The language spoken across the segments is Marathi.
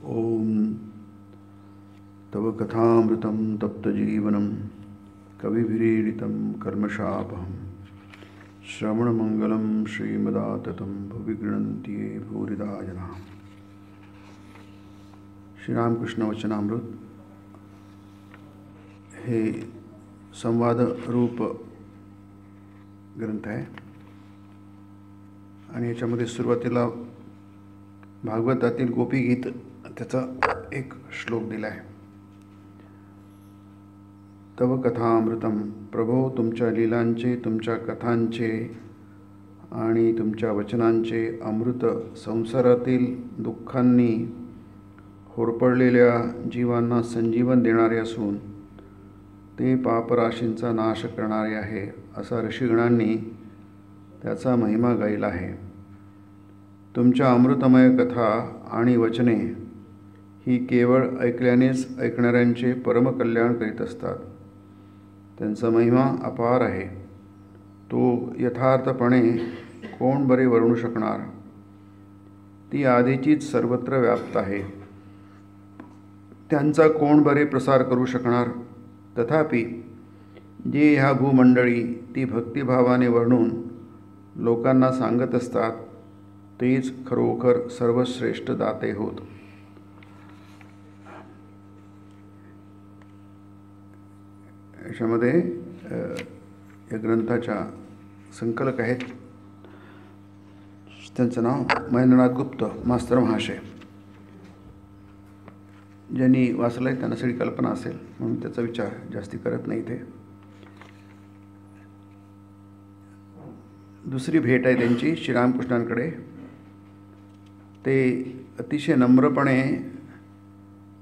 ओम तव कथामृतं तप्तजीवनं कविभिरीडितं कल्मषापहं श्रवणमंगलं श्रीमदाततं भुवि गृह्णन्ति ये भूरिदा जनाः। श्रीरामकृष्ण वचनामृत हे संवाद रूप ग्रंथ आहे आणि याच्यामध्ये सुरुवातीला भागवतातील गोपीगीत त्याचा एक श्लोक दिला आहे। तव कथामृतम, प्रभो तुमच्या लीलांचे, तुमच्या कथांचे आणि तुमच्या वचनांचे अमृत संसारातील दुःखांनी होरपळलेल्या जीवांना संजीवन देणारे असून ते पापराशींचा नाश करणारे आहे, असा ऋषीगणांनी त्याचा महिमा गायला आहे। तुमच्या अमृतमय कथा आणि वचने ही केवळ ऐकल्यानेच ऐकणाऱ्यांचे परमकल्याण करीत असतात। त्यांचा महिमा अपार आहे, तो यथार्थपणे कोण बरे वर्णू शकणार। ती आधीचीच सर्वत्र व्याप्त आहे, त्यांचा कोण बरे प्रसार करू शकणार। तथापि जे ह्या भूमंडळी ती भक्तिभावाने वर्णून लोकांना सांगत असतात तेच खरोखर सर्वश्रेष्ठ दाते होत। याच्यामध्ये या ग्रंथाच्या संकलक आहेत, त्यांचं नाव महेंद्रनाथ गुप्त मास्तर महाशय। ज्यांनी वाचलं आहे त्यांना सगळी कल्पना असेल म्हणून त्याचा विचार जास्ती करत नाही। ते दुसरी भेट आहे त्यांची श्रीरामकृष्णांकडे। ते अतिशय नम्रपणे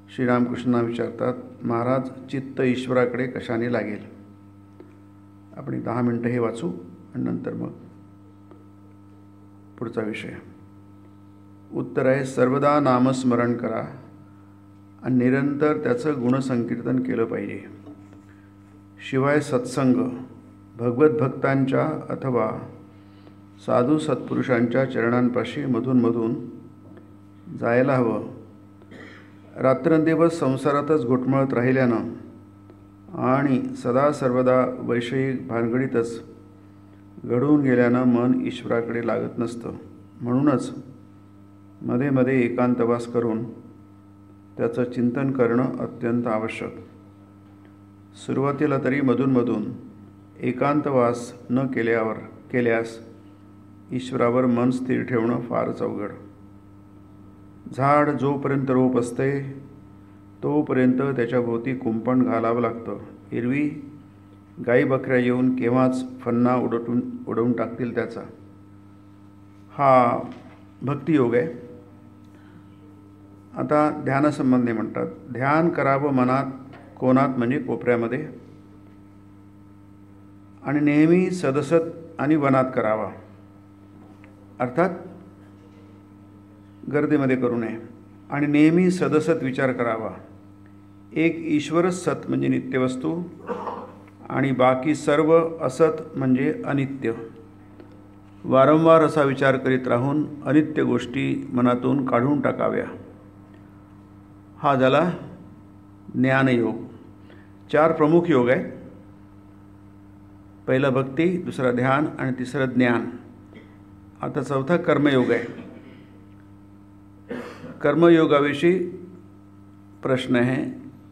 श्रीरामकृष्णांना विचारतात, महाराज चित्त ईश्वराकडे कशाने लागेल। आपण 10 मिनटं हे वाचू आणि नंतर मग पुढचा विषय। उत्तर आहे, सर्वदा नामस्मरण करा आणि निरंतर त्याचं गुणसंकीर्तन केलं पाहिजे। शिवाय सत्संग, भगवत भक्तांच्या अथवा साधू सत्पुरुषांच्या चरणांपाशी मधून जायला हवं। रात्रंदिवस संसारातच घुटमळत राहिल्यानं आणि सदा सर्वदा वैषयिक भानगडीतच घडून गेल्यानं मन ईश्वराकडे लागत नसतं। म्हणूनच मध्ये मध्ये एकांतवास करून त्याचं चिंतन करणं अत्यंत आवश्यक। सुरुवातीला तरी मधून एकांतवास न केल्यास ईश्वरावर मन स्थिर ठेवणं फारच अवघड। झाड जोपर्यंत रोप असते तोपर्यंत त्याच्या भोवती कुंपण घालावं लागतं। एरवी गाई बकऱ्या येऊन केव्हाच फन्ना उडवून टाकतील त्याचा। हा भक्तियोग आहे। आता ध्यानासंबंधी म्हणतात, ध्यान करावं मनात कोणात म्हणजे कोपऱ्यामध्ये, आणि नेहमी सदसत आणि वनात करावा, अर्थात गर्दीमध्ये करू नये। आणि नेहमी सदसत विचार करावा। एक ईश्वरच सत म्हणजे नित्यवस्तू आणि बाकी सर्व असत म्हणजे अनित्य। वारंवार असा विचार करीत राहून अनित्य गोष्टी मनातून काढून टाकाव्या। हा झाला ज्ञानयोग। 4 प्रमुख योग आहेत, पहिला भक्ती, दुसरा ध्यान आणि तिसरं ज्ञान। आता चौथा कर्मयोग आहे। कर्मयोगाविषयी प्रश्न आहे।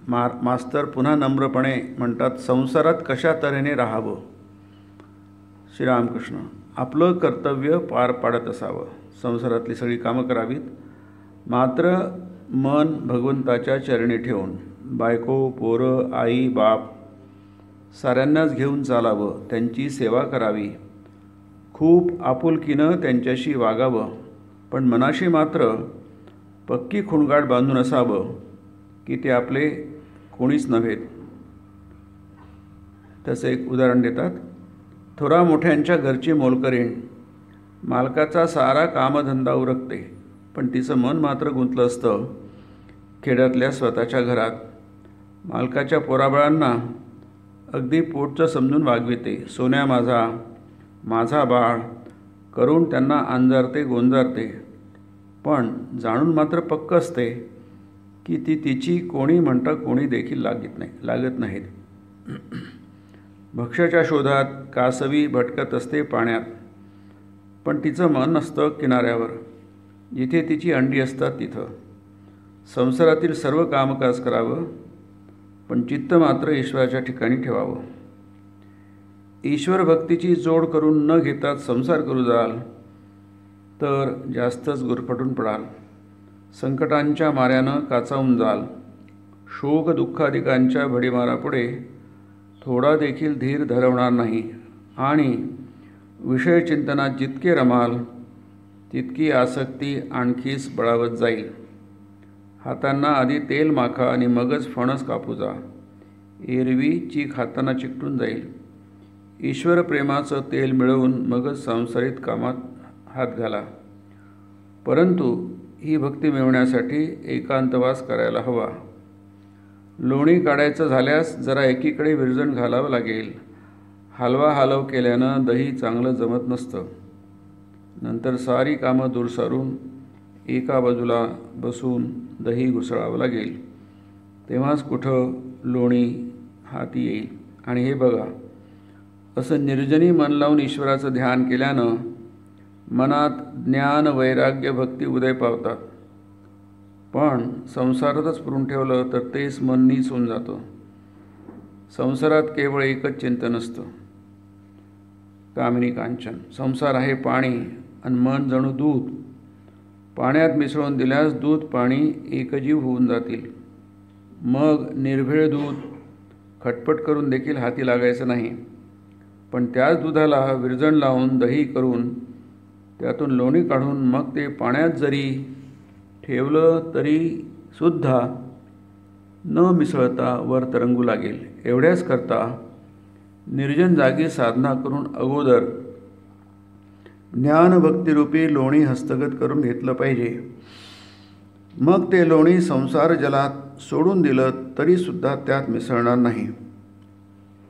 मास्तर पुन्हा नम्रपणे म्हणतात, संसारात कशा तऱ्हेने राहावं। श्रीरामकृष्ण, आपलं कर्तव्य पार पाडत असावं, संसारातली सगळी कामं करावीत, मात्र मन भगवंताच्या चरणी ठेवून बायको, पोरं, आई, बाप साऱ्यांनाच घेऊन चालावं, त्यांची सेवा करावी, खूप आपुलकीनं त्यांच्याशी वागावं, पण मनाशी मात्र पक्की खुणगाठ बांधून असावं की ते आपले कोणीच नव्हेत। त्याचं एक उदाहरण देतात, थोरा मोठ्यांच्या घरची मोलकरीण मालकाचा सारा कामधंदा उरकते, पण तिचं मन मात्र गुंतलं असतं खेड्यातल्या स्वतःच्या घरात। मालकाच्या पोराबाळांना अगदी पोटचं समजून वागविते, सोन्या माझा, माझा बाळ करून त्यांना अंजारते गोंजारते, पण जाणून मात्र पक्क असते की ती तिची कोणी म्हणता कोणी देखील लागत नाहीत. भक्ष्याच्या शोधात कासवी भटकत असते पाण्यात, पण तिचं मन असतं किनाऱ्यावर, जिथे तिची अंडी असतात तिथं. संसारातील सर्व कामकाज करावं, पण चित्त मात्र ईश्वराच्या ठिकाणी ठेवावं. ईश्वर भक्तीची जोड करून न घेताच संसार करू जाल तर जास्तच गुरफटून पडाल. संकटांच्या माऱ्यानं काचावून जाल. शोक दुःखादिकांच्या भडीमारापुढे थोडा देखील धीर धरवणार नाही आणि विषयचिंतनात जितके रमाल तितकी आसक्ती आणखीच बळावत जाईल. हातांना आधी तेल माखा आणि मगच फणस कापू जा. एरवी चीक हातांना चिकटून जाईल. ईश्वर प्रेमाचं तेल मिळवून मगच सांसारिक कामात हात घाला. परंतु ही भक्ती मिळवण्यासाठी एकांतवास करायला हवा. लोणी काढायचं झाल्यास जरा एकीकडे विरजण घालावं लागेल. हलवा हालव केल्यानं दही चांगलं जमत नसतं. नंतर सारी कामं दूर सारून एका बाजूला बसून दही घुसळावं लागेल. तेव्हाच कुठं लोणी हाती येईल. आणि हे बघा, असं निर्जनी मन लावून ईश्वराचं ध्यान केल्यानं मनात ज्ञान वैराग्य भक्ती उदय पावतात. पण संसारातच पुरून ठेवलं तर तेच मन नीच होऊन जातं. संसारात केवळ एकच चिंतन असतं, कामिनी कांचन. संसार आहे पाणी आणि मन जणू दूध. पाण्यात मिसळून दिल्यास दूध पाणी एकजीव होऊन जातील. मग निर्भेळ दूध खटपट करून देखील हाती लागायचं नाही. पण त्याच दुधाला विरजण लावून दही करून त्यातून लोणी काढून मग ते पाण्यात जरी ठेवलं तरी सुद्धा न मिसळता वर तरंगू लागेल. एवढ्याच करता निर्जन जागी साधना करून अगोदर ज्ञानभक्तिरूपी लोणी हस्तगत करून घेतलं पाहिजे. मग ते लोणी संसार जलात सोडून दिलं तरीसुद्धा त्यात मिसळणार नाही,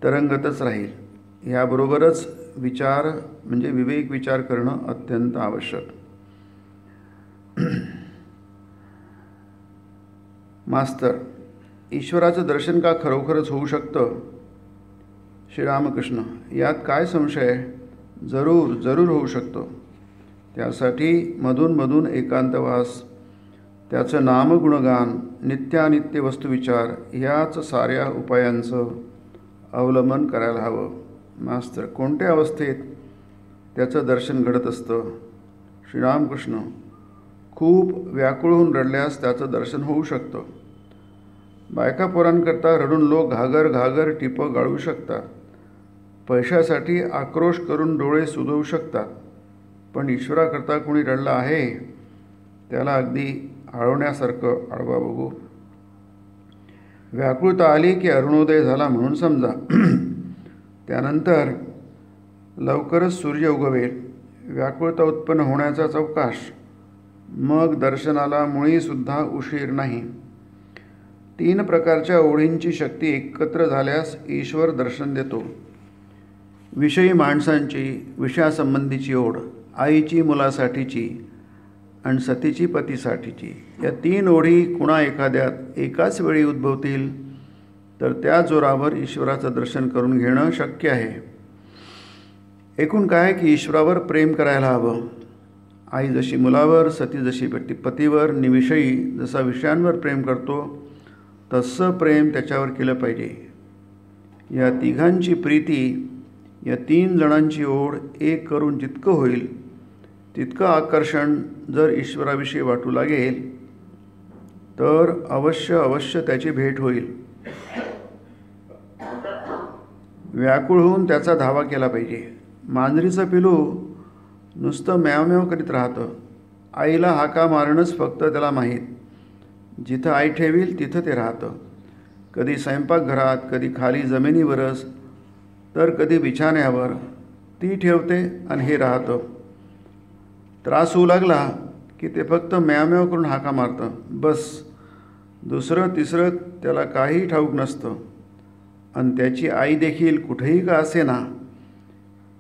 तरंगतच राहील. याबरोबरच विचार म्हणजे विवेक विचार करणं अत्यंत आवश्यक. मास्तर, ईश्वराचं दर्शन का खरोखरच होऊ शकतं? श्रीरामकृष्ण, यात काय संशय? जरूर जरूर होऊ शकतो. त्यासाठी मधून एकांतवास, त्याचं नामगुणगान, नित्यानित्य वस्तुविचार याच साऱ्या उपायांचं अवलंबन करायला हवं. मास्तर, कोणत्या अवस्थेत त्याचं दर्शन घडत असतं? श्रीरामकृष्ण, खूप व्याकुळ होऊन रडल्यास त्याचं दर्शन होऊ शकतं. बायका पोरांकरता रडून लोक घागर घागर टिपं गाळू शकतात. पैशासाठी आक्रोश करून डोळे सुजवू शकतात. पण ईश्वराकरता कोणी रडलं आहे त्याला अगदी आळवण्यासारखं आळवा बघू. व्याकुळता आली की अरुणोदय झाला म्हणून समजा. त्यानंतर लवकरच सूर्य उगवेल. व्याकुळता उत्पन्न होण्याचाच अवकाश. मग दर्शनाला मुळीसुद्धा उशीर नाही. 3 प्रकारच्या ओढींची शक्ती एकत्र झाल्यास ईश्वर दर्शन देतो. विषयी माणसांची, विषयासंबंधीची ओढ, आईची मुलासाठीची आणि सतीची पतीसाठीची. या 3 ओढी कुणा एखाद्यात एकाच वेळी उद्भवतील तर त्या जोरावर ईश्वराचं दर्शन करून घेणं शक्य आहे. एकूण काय की ईश्वरावर प्रेम करायला हवं. आई जशी मुलावर, सती जशी पतीवर, निविषयी जसा विषयांवर प्रेम करतो तसं प्रेम त्याच्यावर केलं पाहिजे. या तिघांची प्रीती, या 3 जणांची ओढ एक करून जितकं होईल तितकं आकर्षण जर ईश्वराविषयी वाटू लागेल तर अवश्य त्याची भेट होईल. व्याकुळ होऊन त्याचा धावा केला पाहिजे. मांजरीचं पिलू नुसतं म्याव करीत राहतं. आईला हाका मारणंच फक्त त्याला माहीत. जिथं आई ठेवील तिथं ते राहतं. कधी स्वयंपाकघरात, कधी खाली जमिनीवरच, तर कधी बिछाण्यावर. ती ठेवते आणि हे राहतं. त्रास होऊ लागला की ते फक्त म्याव करून हाका मारतं. बस, दुसरं तिसरं त्याला काही ठाऊक नसतं. आणि त्याची आई देखील कुठेही का असेना,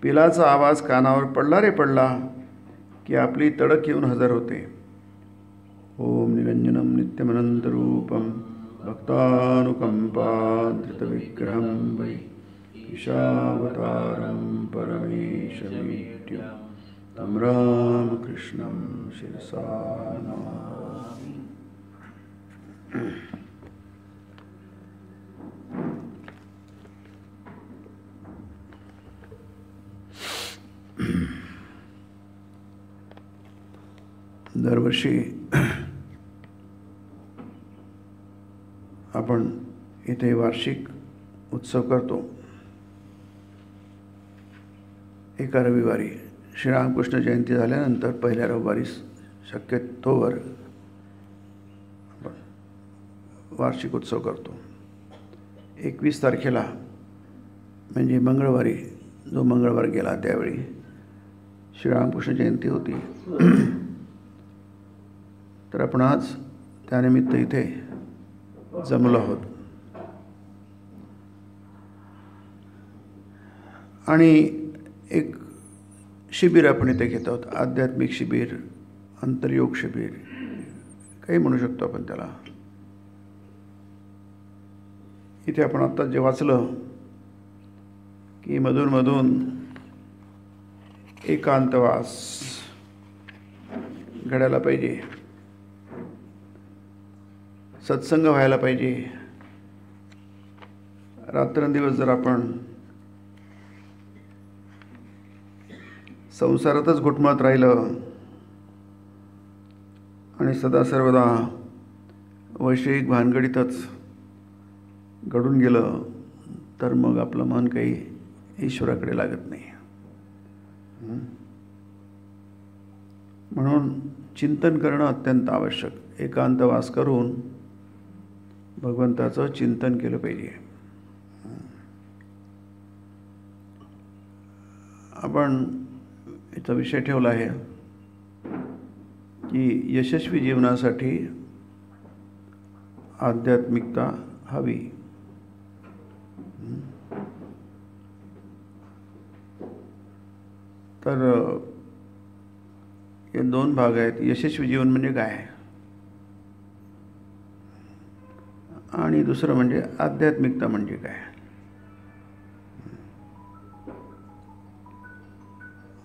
पिलाचा आवाज कानावर पडला रे पडला की आपली तडक येऊन हजर होते. ओम निरंजनं नित्यमनन्तरूपं भक्तानुकम्पाधृतविग्रहं वै ईशावतारं परमेशमीड्यं तं रामकृष्णं शिरसा नमामि। दरवर्षी आपण इथे वार्षिक उत्सव करतो। एका रविवारी श्रीरामकृष्ण जयंती झाल्यानंतर पहिल्या रविवारी शक्यतोवर आपण वार्षिक उत्सव करतो। 21 तारखेला म्हणजे मंगळवारी, जो मंगळवार गेला त्यावेळी श्रीरामकृष्ण जयंती होती। तर आपण आज त्यानिमित्त इथे जमलो आहोत आणि एक शिबिर आपण इथे घेत आहोत। आध्यात्मिक शिबिर, अंतर्योग शिबिर काही म्हणू शकतो आपण त्याला। इथे आपण आता जे वाचलं की मधून एकांतवास घडायला पाहिजे, सत्संग व्हायला पाहिजे। रात्रंदिवस जर आपण संसारातच घुटमळत राहिलं आणि सदा सर्वदा वैषयिक भानगडीतच घडून गेलं तर मग आपलं मन काही ईश्वराकडे लागत नाही। म्हणून चिंतन करणं अत्यंत आवश्यक। एकांतवास करून भगवंताचं चिंतन केलं पाहिजे। आपण याचा विषय ठेवला आहे की यशस्वी जीवनासाठी आध्यात्मिकता हवी। तर हे दोन भाग आहेत। यशस्वी जीवन म्हणजे काय आणि दुसरं म्हणजे आध्यात्मिकता म्हणजे काय।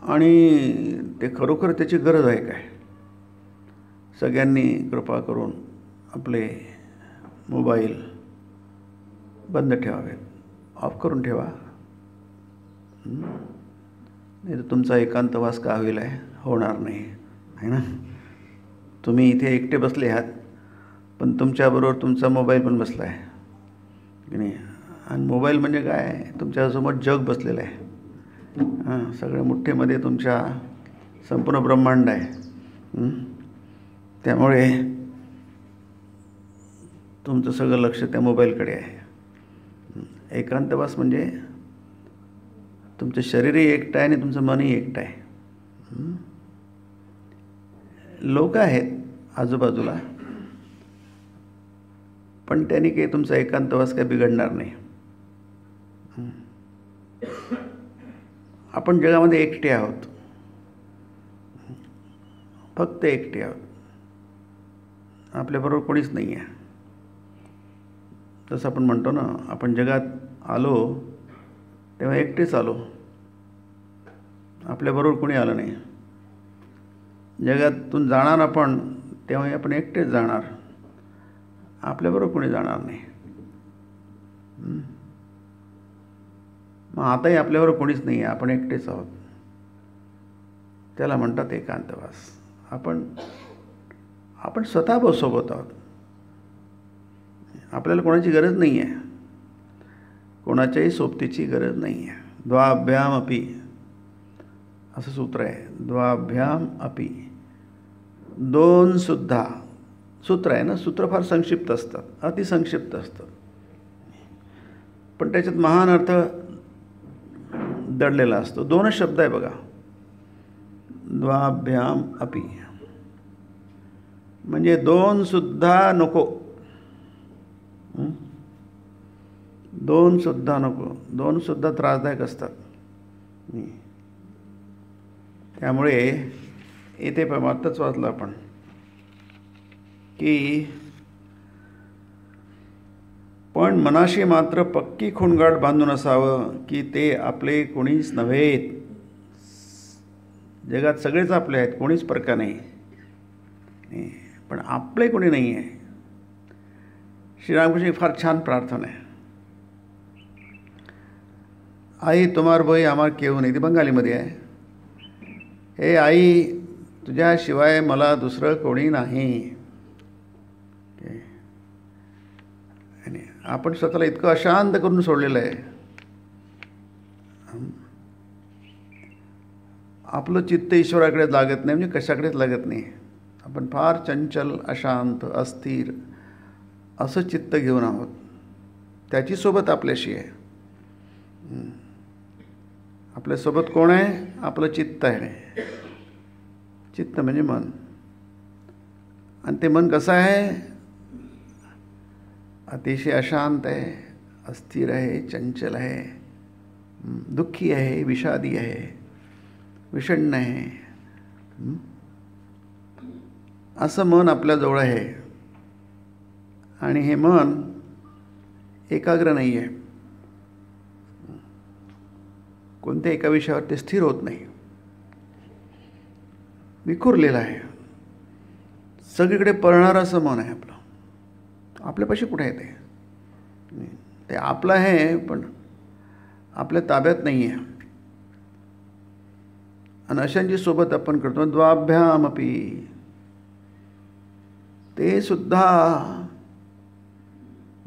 आणि ते खरोखर त्याची गरज आहे काय। सगळ्यांनी कृपा करून आपले मोबाईल बंद ठेवावेत, ऑफ करून ठेवा, नाही तर तुमचा एकांतवास का होईल आहे, होणार नाही आहे ना। तुम्ही इथे एकटे बसले आहात पण तुमच्याबरोबर तुमचा मोबाईल पण बसला आहे की नाही। आणि मोबाईल म्हणजे काय, तुमच्यासमोर जग बसलेलं आहे। सगळ्या मुठ्ठीमध्ये तुमच्या संपूर्ण ब्रह्मांड आहे। त्यामुळे तुमचं सगळं लक्ष त्या मोबाईलकडे आहे। एकांतवास म्हणजे तुमचं शरीरही एकटं आहे आणि तुमचं मनही एकटं आहे। लोक आहेत आजूबाजूला पण त्यांनी काही तुमचा एकांतवास काही बिघडणार नाही। आपण जगामध्ये एकटे आहोत, फक्त एकटे आहोत, आपल्याबरोबर कोणीच नाही आहे। जसं आपण म्हणतो ना, आपण जगात आलो तेव्हा एकटेच आलो, आपल्याबरोबर कोणी आलं नाही। जगातून जाणार आपण तेव्हा आपण एकटेच जाणार, आपल्याबरोबर कोणी जाणार नाही। मग आताही आपल्याबरोबर कोणीच नाही आहे, आपण एकटेच आहोत। त्याला म्हणतात एकांतवास। आपण स्वतः सोबत आहोत, आपल्याला कोणाची गरज नाही आहे, कोणाच्याही सोबतीची गरज नाही आहे। द्वाभ्याम अपि असं सूत्र आहे, द्वाभ्याम अपि। दोन सुद्धा सूत्र आहे ना, सूत्र फार संक्षिप्त असतात, अतिसंक्षिप्त असतात, पण त्याच्यात महान अर्थ दडलेला असतो। दोनच शब्द आहे बघा, द्वाभ्याम अपि म्हणजे दोन सुद्धा नको, दोन सुद्धा नको, दोन सुद्धा त्रासदायक असतात। त्यामुळे इथे परमार्थच वाचलं आपण की पण मनाशी मात्र पक्की खूणगाठ बांधून असावं की ते आपले कोणीच नव्हेत. जगात सगळेच आपले आहेत, कोणीच परका नाही, पण आपले कोणी नाही आहे. श्रीरामकृष्ण फार छान प्रार्थना आहे. आई तुम्हार भोई आम्हार केऊ नाही, ती बंगालीमध्ये आहे. हे आई, तुझ्याशिवाय मला दुसरं कोणी नाही. आणि आपण स्वतःला इतकं अशांत करून सोडलेलं आहे. आपलं चित्त ईश्वराकडे लागत नाही, म्हणजे कशाकडेच लागत नाही. आपण फार चंचल, अशांत, अस्थिर असं चित्त घेऊन आहोत. त्याची सोबत आपल्याशी आहे. आपल्यासोबत कोण आहे? आपलं चित्त आहे. चित्त म्हणजे मन. आणि ते मन कसं आहे? अतिशय अशांत आहे, अस्थिर आहे, चंचल आहे, दुःखी आहे, विषादी आहे, विषण्ण आहे. असं मन आपल्याजवळ आहे. आणि हे मन एकाग्र नाही आहे. कोणत्या एका विषयावर ते स्थिर होत नाही, विखुरलेलं आहे. सगळीकडे पळणारं असं मन आहे आपलं. आपल्यापाशी कुठे आहे ते? ते आपलं आहे, पण आपल्या ताब्यात नाही आहे. आणि अशांची सोबत आपण करतो. द्वाभ्यामपी, ते सुद्धा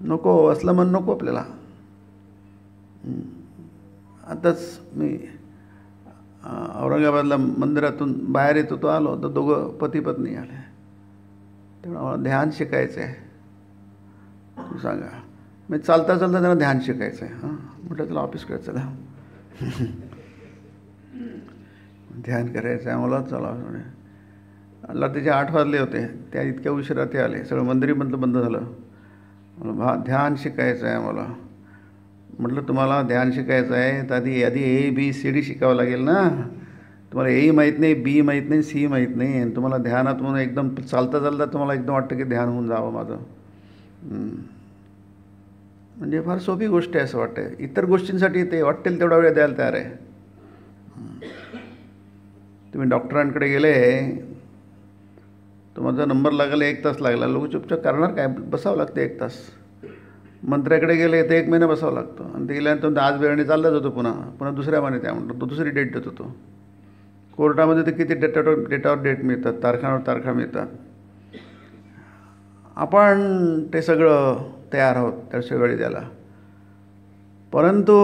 नको, असलं मन नको आपल्याला. आताच मी औरंगाबादला मंदिरातून बाहेर येत होतो, आलो तर दोघं पती पत्नी आले. तेव्हा मला ध्यान शिकायचं आहे. तू सांगा, मी चालता चालता त्यांना ध्यान शिकायचं आहे. म्हटलं तुला ऑफिस करायचं चला, ध्यान करायचं आहे मला, चला. मला त्याचे 8 वाजले होते. त्या इतक्या उशिरा ते आले. सगळं मंदिरमधलं बंद झालं. मला ध्यान शिकायचं आहे मला. म्हटलं तुम्हाला ध्यान शिकायचं आहे तर आधी ABCD शिकावं लागेल ना. तुम्हाला ए माहीत नाही, बी माहीत नाही, सी माहीत नाही. आणि तुम्हाला ध्यानात म्हणून एकदम चालता चालता तुम्हाला एकदम वाटतं की ध्यान होऊन जावं माझं. म्हणजे फार सोपी गोष्ट आहे असं वाटतं. इतर गोष्टींसाठी ते वाटेल तेवढा वेळ द्यायला तयार आहे. तुम्ही डॉक्टरांकडे गेले, तुमचा नंबर लागला, 1 तास लागला, लोक चुपचाप करणार काय? बसावं लागतं 1 तास. मंत्र्याकडे गेले तर 1 महिना बसावं लागतं. आणि ते गेल्यानंतर आज वेळाने चाललाच होतो, पुन्हा दुसऱ्या महिन्यात त्या म्हणतो, तो दुसरी डेट देत होतो. कोर्टामध्ये तर किती डेटावर डेट मिळतात, तारखांवर तारखा मिळतात. आपण ते सगळं तयार आहोत त्याच्या वेळी द्यायला. परंतु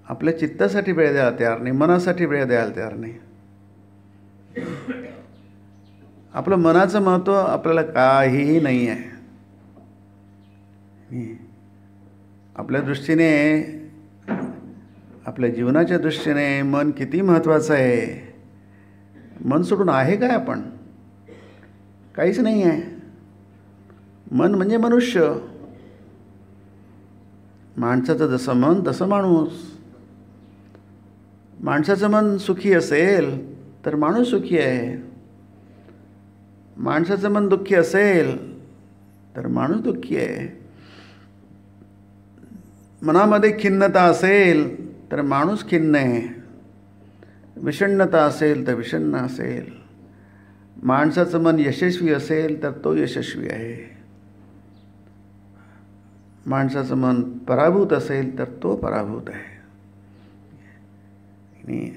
आपल्या चित्तासाठी वेळ द्यायला तयार नाही, मनासाठी वेळ द्यायला तयार नाही. आपलं मनाचं महत्त्व आपल्याला काहीही नाही आहे. आपल्या दृष्टीने, आपल्या जीवनाच्या दृष्टीने मन किती महत्त्वाचं आहे. मन सोडून आहे काय आपण? काहीच नाही आहे. मन म्हणजे मनुष्य. माणसाचं जसं मन तसं माणूस. माणसाचं मन सुखी असेल तर माणूस सुखी आहे. माणसाचं मन दुःखी असेल तर माणूस दुःखी आहे. मनामध्ये खिन्नता असेल तर माणूस खिन्न आहे. विषण्णता असेल तर विषण्ण असेल. माणसाचं मन यशस्वी असेल तर तो यशस्वी आहे. माणसाचं मन पराभूत असेल तर तो पराभूत आहे. आणि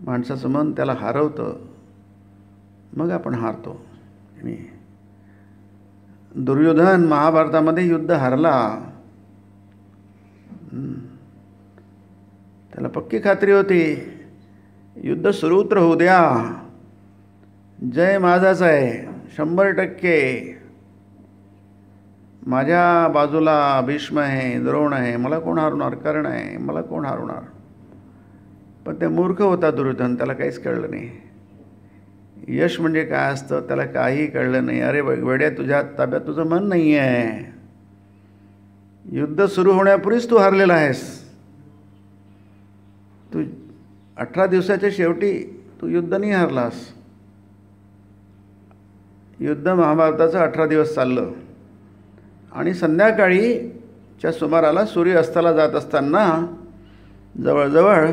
माणसाचं मन त्याला हरवतं, मग आपण हारतो. आणि दुर्योधन महाभारतामध्ये युद्ध हरला. त्याला पक्की खात्री होती युद्ध सुरू तर होऊ द्या, जय माझाच आहे 100%. माझ्या बाजूला भीष्म आहे, द्रोण आहे, मला कोण हरवणार? कर्ण आहे, मला कोण हरवणार? पण ते मूर्ख होता दुर्योधन, त्याला काहीच कळलं नाही. यश म्हणजे काय असतं त्याला काही कळलं नाही. अरे वेड्या, तुझ्या ताब्यात तुझं मन नाही आहे. युद्ध सुरू होण्यापूर्वीच तू हारलेला आहेस. तू 18 दिवसाच्या शेवटी तू युद्ध नाही हारलास. युद्ध महाभारताचं 18 दिवस चाललं आणि संध्याकाळीच्या सुमाराला सूर्य अस्ताला जात असताना जवळजवळ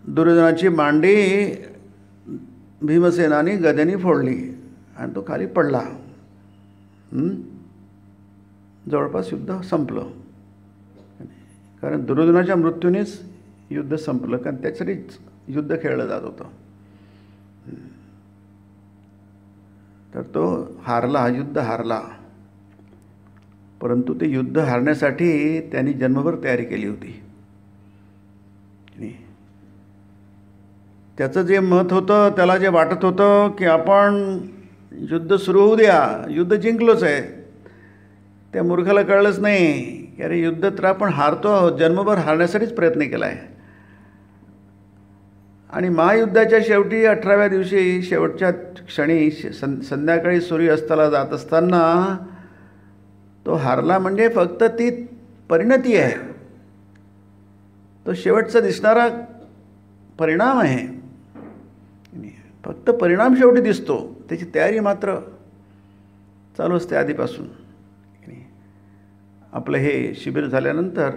दुर्योधनाची मांडी भीमसेनाने गदेने फोडली आणि तो खाली पडला. जवळपास युद्ध संपलं. कारण दुर्योधनाच्या मृत्यूनेच युद्ध संपलं, कारण त्यासाठीच युद्ध खेळलं जात होतं. तर तो हारला, युद्ध हारला. परंतु ते युद्ध हारण्यासाठी त्यांनी जन्मभर तयारी केली होती. त्याचं जे मत होतं, त्याला जे वाटत होतं की आपण युद्ध सुरू होऊ द्या, युद्ध जिंकलोच आहे, त्या मूर्खाला कळलंच नाही की अरे युद्ध तर आपण हारतो आहोत, जन्मभर हारण्यासाठीच प्रयत्न केला आहे. आणि महायुद्धाच्या शेवटी 18व्या दिवशी शेवटच्या क्षणी संध्याकाळी सूर्य अस्ताला जात असताना तो हारला. म्हणजे फक्त ती परिणती आहे, तो शेवटचा दिसणारा परिणाम आहे. फक्त परिणाम शेवटी दिसतो, त्याची तयारी मात्र चालू असते आधीपासून. आपलं हे शिबिर झाल्यानंतर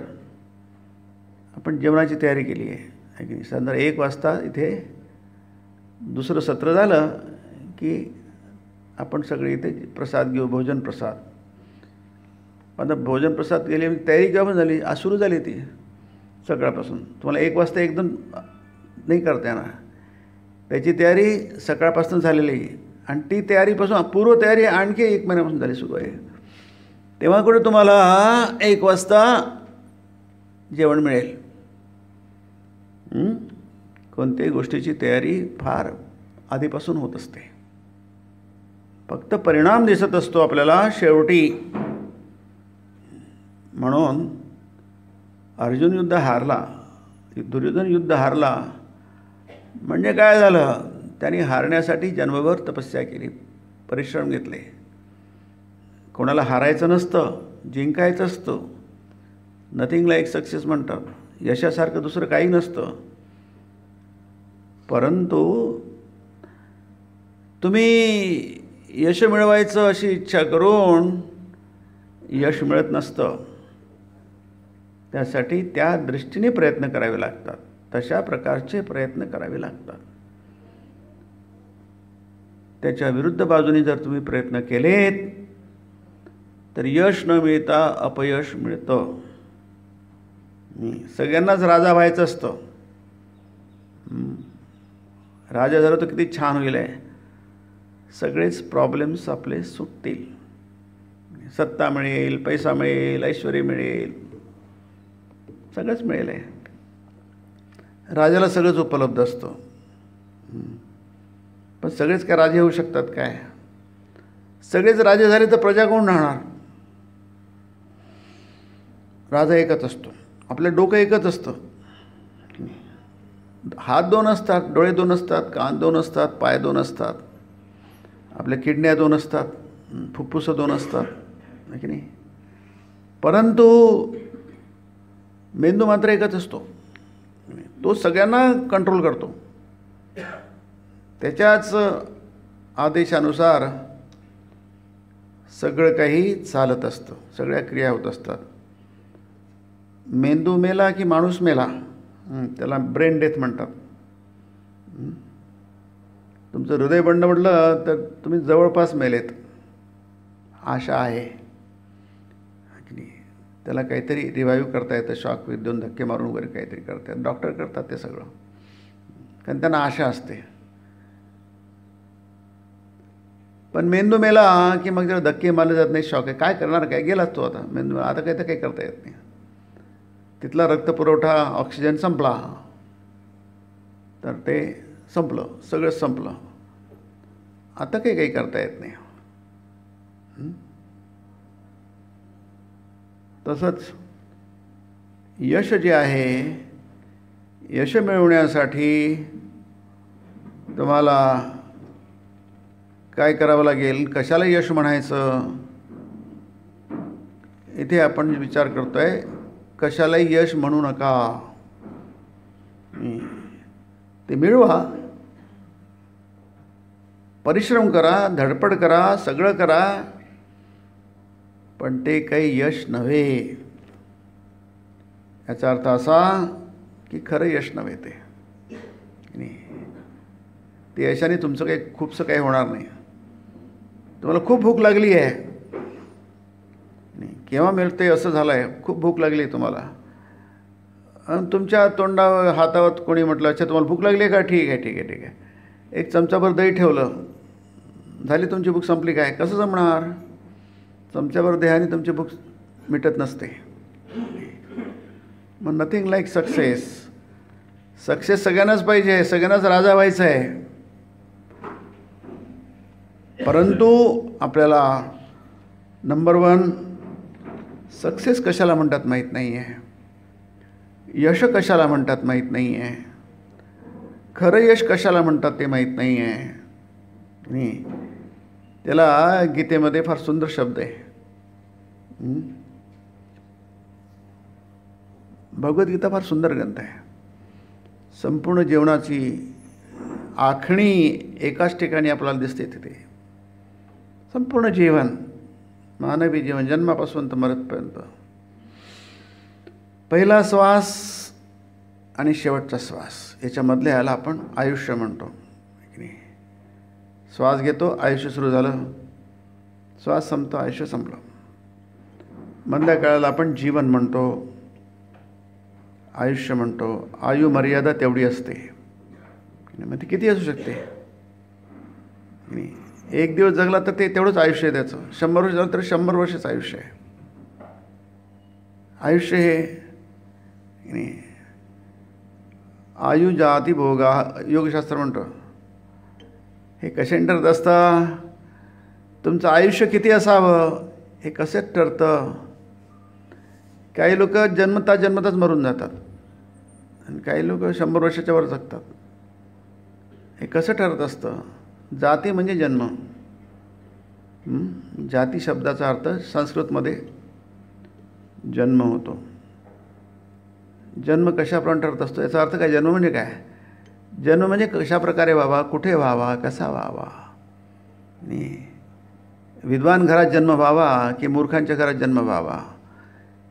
आपण जेवणाची तयारी केली आहे की साधारण 1 वाजता इथे दुसरं सत्र झालं की आपण सगळे इथे प्रसाद घेऊ, भोजन प्रसाद. आता भोजन प्रसाद गेली तयारी केव्हा झाली, आज सुरू झाली ती सकाळपासून. तुम्हाला 1 वाजता एकदम नाही करता येणार, त्याची तयारी सकाळपासून झालेली आहे. आणि ती तयारीपासून पूर्वतयारी आणखी 1 महिन्यापासून झाली सुरू आहे. तेव्हा कुठे तुम्हाला 1 वाजता जेवण मिळेल. कोणत्याही गोष्टीची तयारी फार आधीपासून होत असते, फक्त परिणाम दिसत असतो आपल्याला शेवटी. म्हणून अर्जुन युद्ध हारला, दुर्योधन युद्ध हारला म्हणजे काय झालं, त्यांनी हारण्यासाठी जन्मभर तपस्या केली, परिश्रम घेतले. कोणाला हारायचं नसतं, जिंकायचं असतं. नथिंग लाईक सक्सेस म्हणतात, यशासारखं दुसरं काही नसतं. परंतु तुम्ही यश मिळवायचं अशी इच्छा करून यश मिळत नसतं. त्यासाठी त्या दृष्टीने प्रयत्न करावे लागतात, तशा प्रकारचे प्रयत्न करावे लागतात. त्याच्या विरुद्ध बाजूने जर तुम्ही प्रयत्न केलेत तर यश न मिळता अपयश मिळतं. सगळ्यांनाच राजा व्हायचं असतं. राजा झालं तर किती छान होईल आहे, सगळेच प्रॉब्लेम्स आपले सुटतील. सत्ता मिळेल, पैसा मिळेल, ऐश्वर्य मिळेल, सगळंच मिळेल आहे. राजाला सगळंच उपलब्ध असतं. पण सगळेच काय राजे होऊ शकतात काय? सगळेच राजे झाले तर प्रजा कोण राहणार? राजा एकच असतो, आपलं डोकं एकच असतं. हात 2 असतात, डोळे 2 असतात, कान 2 असतात, पाय 2 असतात, आपल्या किडन्या 2 असतात, फुफ्फुसं 2 असतात, आहे की नाही? परंतु मेंदू मात्र एकच असतो. तो सगळ्यांना कंट्रोल करतो. त्याच्याच आदेशानुसार सगळं काही चालत असतं, सगळ्या क्रिया होत असतात. मेंदू मेला की माणूस मेला, त्याला ब्रेन डेथ म्हणतात. तुमचं हृदय बंड म्हटलं तर तुम्ही जवळपास मेलेत, आशा आहे की नाही? त्याला काहीतरी रिवाईव्ह करता येतं, शॉक देऊन धक्के मारून वगैरे काहीतरी करतात, डॉक्टर करतात ते सगळं, कारण त्यांना आशा असते. पण मेंदू मेला की मग त्याला धक्के मारले जात नाही, शॉक आहे, काय करणार, काय गेलाच तो आता मेंदू, आता काही तर काही करता येत नाही. तिथला रक्तपुरवठा, ऑक्सिजन संपला तर ते संपलं, सगळंच संपलं. आता काही करता येत नाही. तसंच यश जे आहे, यश मिळवण्यासाठी तुम्हाला काय करावं लागेल, कशाला यश म्हणायचं, इथे आपण विचार करतोय. कशालाही यश म्हणू नका, ते मिळवा, परिश्रम करा, धडपड करा, सगळं करा, पण ते काही यश नव्हे. याचा अर्थ असा की खरं यश नव्हे ते. ते यशाने तुमचं काही खूपसं काही होणार नाही. तुम्हाला खूप भूक लागली आहे, केव्हा मिळते असं झालं आहे, खूप भूक लागली आहे तुम्हाला, आणि तुमच्या तोंडावर हातावर कोणी म्हटलं अच्छा तुम्हाला भूक लागली आहे का, ठीक आहे ठीक आहे ठीक आहे, एक चमचाभर दही ठेवलं, झाली तुमची भूक संपली. काय कसं जमणार? चमच्याभर दह्याने तुमची भूक मिटत नसते. मग नथिंग लाईक सक्सेस. सक्सेस सगळ्यांनाच पाहिजे, सगळ्यांनाच राजा व्हायचं आहे, परंतु आपल्याला नंबर 1 सक्सेस कशाला म्हणतात माहीत नाही आहे, यश कशाला म्हणतात माहीत नाही आहे, खरं यश कशाला म्हणतात ते माहीत नाही आहे. आणि त्याला गीतेमध्ये फार सुंदर शब्द आहे. भगवद्गीता फार सुंदर ग्रंथ आहे. संपूर्ण जीवनाची आखणी एकाच ठिकाणी आपल्याला दिसते तिथे. संपूर्ण जीवन, मानवी जीवन जन्मापासून तर मरतपर्यंत, पहिला श्वास आणि शेवटचा श्वास, याच्यामधले ह्याला आपण आयुष्य म्हणतो. श्वास घेतो, आयुष्य सुरू झालं, श्वास संपतो, आयुष्य संपलं. मधल्या काळाला आपण जीवन म्हणतो, आयुष्य म्हणतो. आयु मर्यादा तेवढी असते, मग ती किती असू शकते. 1 दिवस जगला तर ते तेवढंच आयुष्य आहे त्याचं. 100 वर्ष झालं तर 100 वर्षच आयुष्य आहे. आयुष्य हे आयु जाती भोगा, योगशास्त्र म्हणतं. हे कसे ठरत असतं? तुमचं आयुष्य किती असावं हे कसे ठरतं? काही लोक जन्मताच मरून जातात आणि काही लोक 100 वर्षाच्या वर जगतात. हे कसं ठरत असतं? जाती म्हणजे जन्म. जाती शब्दाचा अर्थ संस्कृतमध्ये जन्म होतो. जन्म कशाप्रमाणे ठरत असतो याचा अर्थ काय? जन्म म्हणजे काय? जन्म म्हणजे कशा प्रकारे व्हावा, कुठे व्हावा, कसा व्हावा. विद्वान घरात जन्म व्हावा की मूर्खांच्या घरात जन्म व्हावा,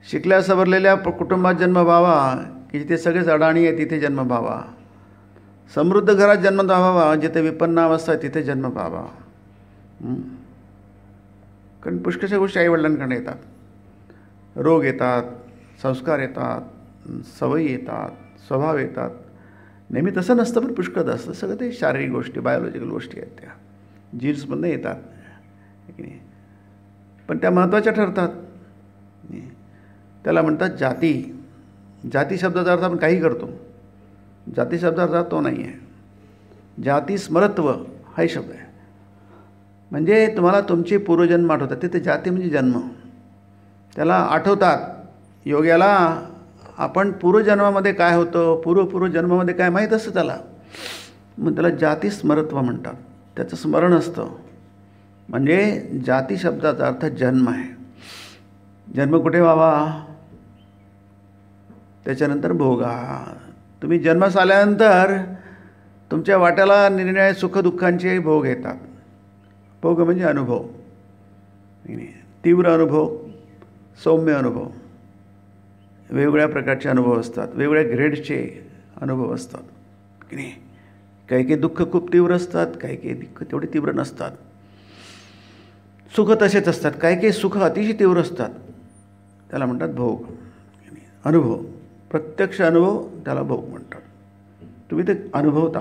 शिकल्या सवरलेल्या कुटुंबात जन्म व्हावा की जिथे सगळेच अडाणी आहे तिथे जन्म व्हावा, समृद्ध घरात जन्म व्हावा जिथे विपन्न अवस्था आहे तिथे जन्म व्हावा. कारण पुष्कळशा गोष्टी आईवडिलांकडे येतात. रोग येतात, संस्कार येतात, सवयी येतात, स्वभाव येतात. नेहमी तसं नसतं, पण पुष्कळ असतं. सगळं ते शारीरिक गोष्टी, बायोलॉजिकल गोष्टी आहेत, त्या जीन्समधनं येतात की नाही, पण त्या महत्त्वाच्या ठरतात. त्याला म्हणतात जाती. जाती शब्दाचा अर्थ आपण काही करतो, जाती शब्दाचा अर्थ तो नाही आहे. जाती स्मरत्व हाही शब्द आहे. म्हणजे तुम्हाला तुमचे पूर्वजन्म आठवतात. तिथे जाती म्हणजे जन्म, त्याला आठवतात. योग्याला आपण पूर्वजन्मामध्ये काय होतं, पूर्वजन्मामध्ये काय माहीत असतं त्याला, मग त्याला जाती स्मरत्व म्हणतात. त्याचं स्मरण असतं. म्हणजे जाती शब्दाचा अर्थ जन्म आहे. जन्म कुठे व्हावा? त्याच्यानंतर भोगा. तुम्ही जन्मास आल्यानंतर तुमच्या वाट्याला निरनिराळ्या सुखदुःखांचे भोग येतात. भोग म्हणजे अनुभव, तीव्र अनुभव, सौम्य अनुभव, वेगवेगळ्या प्रकारचे अनुभव असतात, वेगवेगळ्या ग्रेडचे अनुभव असतात की नाही. काही काही दुःख खूप तीव्र असतात, काही काही दुःख तेवढे तीव्र नसतात. सुख तसेच असतात, काही काही सुख अतिशय तीव्र असतात. त्याला म्हणतात भोग, अनुभव. प्रत्यक्ष अनुभव त्याला भोग म्हणतात. तुम्ही ते अनुभवता,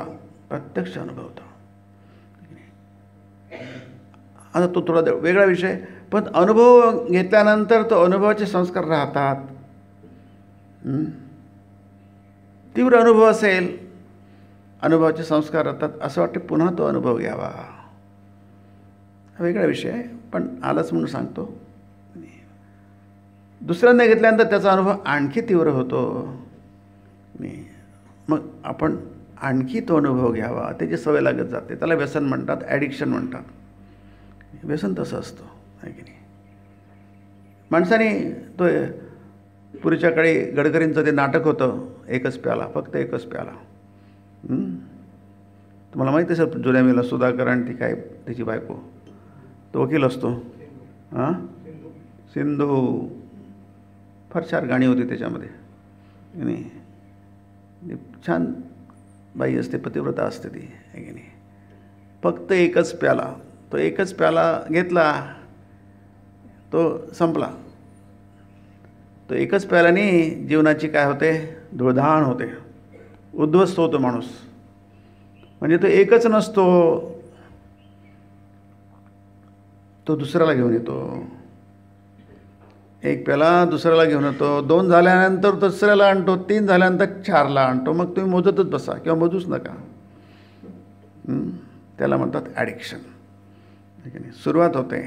प्रत्यक्ष अनुभवता. आता तो थोडा वेगळा विषय, पण अनुभव घेतल्यानंतर तो अनुभवाचे संस्कार राहतात. तीव्र अनुभव असेल, अनुभवाचे संस्कार राहतात, असं वाटते पुन्हा तो अनुभव घ्यावा. वेगळा विषय आहे, पण आलाच म्हणून सांगतो. दुसऱ्यांदा घेतल्यानंतर त्याचा अनुभव आणखी तीव्र होतो. मग आपण आणखी तो अनुभव घ्यावा, त्याची सवय लागत जाते. त्याला व्यसन म्हणतात, ॲडिक्शन म्हणतात. व्यसन तसं असतं आहे की नाही. माणसाने तो पूर्वीच्या काळी गडकरींचं ते नाटक होतं, एकच प्याला, फक्त एकच प्याला. तुम्हाला माहिती असेल जुन्या मेला सुधाकर आणि ती काय त्याची बायको, तो वकील असतो. हां, सिंधू. फार 4 गाणी होती त्याच्यामध्ये. नाही, छान बाई असते, पतिव्रता असते ती, आहे की नाही. फक्त एकच प्याला, तो एकच प्याला घेतला, तो संपला. तो एकच प्याल्याने जीवनाची काय होते, धुळधाण होते, उद्ध्वस्त होतो माणूस. म्हणजे तो एकच नसतो, तो दुसऱ्याला घेऊन येतो. एक प्याला दुसऱ्याला घेऊन येतो, 2 झाल्यानंतर दुसऱ्याला आणतो, 3 झाल्यानंतर 4ला आणतो. मग तुम्ही मोजतच बसा किंवा मोजूच नका. त्याला म्हणतात ॲडिक्शन, ठीक आहे. सुरुवात होते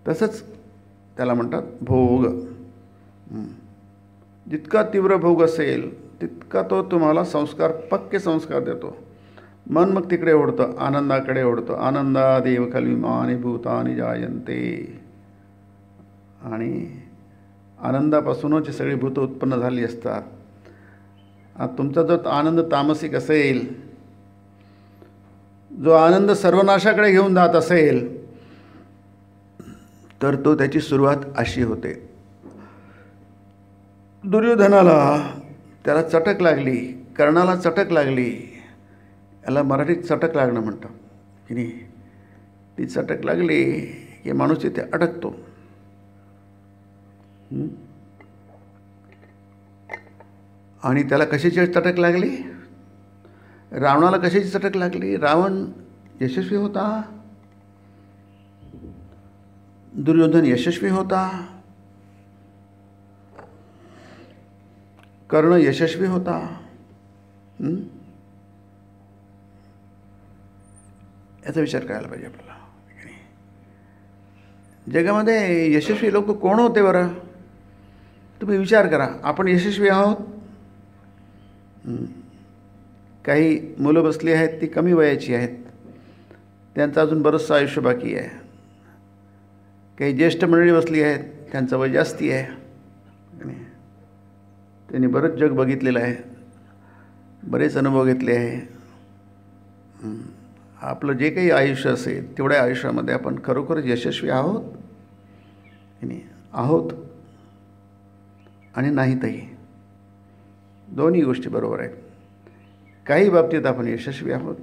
तसंच त्याला म्हणतात भोग. जितका तीव्र भोग असेल तितका तो तुम्हाला संस्कार, पक्के संस्कार देतो. मन मग तिकडे ओढतं, आनंदाकडे ओढतं. आनंदादेव खल्विमानी भूतानि जायन्ते. आणि आनंदापासूनच सगळी भूतं उत्पन्न झाली असतात. आता तुमचा जो आनंद तामसिक असेल, जो आनंद सर्वनाशाकडे घेऊन जात असेल, तर तो त्याची सुरुवात अशी होते. दुर्योधनाला त्याला चटक लागली, कर्णाला चटक लागली. याला मराठीत चटक लागणं म्हणतात की नाही. ती चटक लागली की माणूस तिथे अडकतो. आणि त्याला कशाची चटक लागली? रावणाला कशाची चटक लागली? रावण यशस्वी होता, दुर्योधन यशस्वी होता, कर्ण यशस्वी होता. याचा विचार करायला पाहिजे आपल्याला. जगामध्ये यशस्वी लोक कोण होते बरं? तुम्ही विचार करा. आपण यशस्वी आहोत. काही मुलं बसली आहेत, ती कमी वयाची आहेत, त्यांचं अजून बरंचसं आयुष्य बाकी आहे. काही ज्येष्ठ मंडळी बसली आहेत, त्यांचं वय जास्ती आहे, त्यांनी बरंच जग बघितलेलं आहे, बरेच अनुभव घेतले आहे. आपलं जे काही आयुष्य असेल तेवढ्या आयुष्यामध्ये आपण खरोखरच यशस्वी आहोत आहोत आणि नाहीतही. दोन्ही गोष्टी बरोबर आहेत. काही बाबतीत आपण यशस्वी आहोत,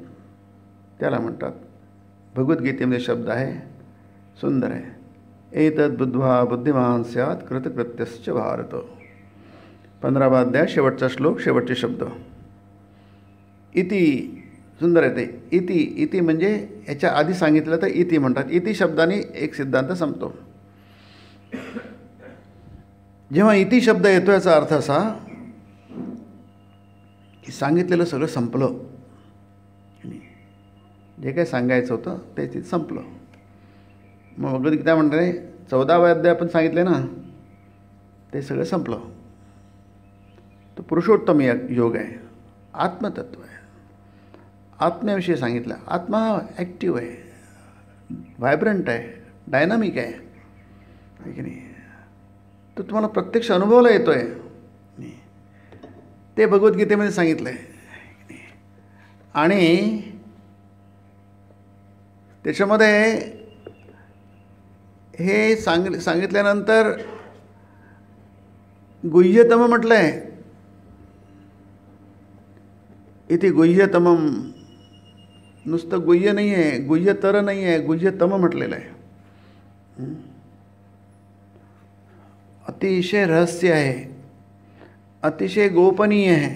त्याला म्हणतात, भगवद्गीतेमध्ये शब्द आहे, सुंदर आहे, एतद् बुद्ध्वा बुद्धिमान स्यात् कृतकृत्यश्च भारत. 15वा अध्याय, शेवटचा श्लोक, शेवटचे शब्द. इति, सुंदर आहे ते. इति, इति म्हणजे याच्या आधी सांगितलं तर इति म्हणतात. इति शब्दाने एक सिद्धांत संपतो. जेव्हा इति शब्द येतो याचा अर्थ असा की सांगितलेलं सगळं संपलं. जे काही सांगायचं होतं ते तिथे संपलं. मग भगवद्गीता म्हणते 14वा अध्याय आपण सांगितले ना, ते सगळं संपलं. तो पुरुषोत्तम योग आहे, आत्मतत्व आहे. आत्म्याविषयी सांगितलं. आत्मा ॲक्टिव्ह आहे, व्हायब्रंट आहे, डायनामिक आहे की नाही. तो तुम्हाला प्रत्यक्ष अनुभवाला येतो आहे, ते भगवद्गीतेमध्ये सांगितलं आहे. आणि त्याच्यामध्ये हे सांगितल्यानंतर गुह्यतम म्हटलं आहे. इथे गुह्यतमम, नुसतं गुह्य नाही आहे, गुह्यतर नाही आहे, गुह्यतम म्हटलेलं आहे. अतिशय रहस्य आहे, अतिशय गोपनीय आहे.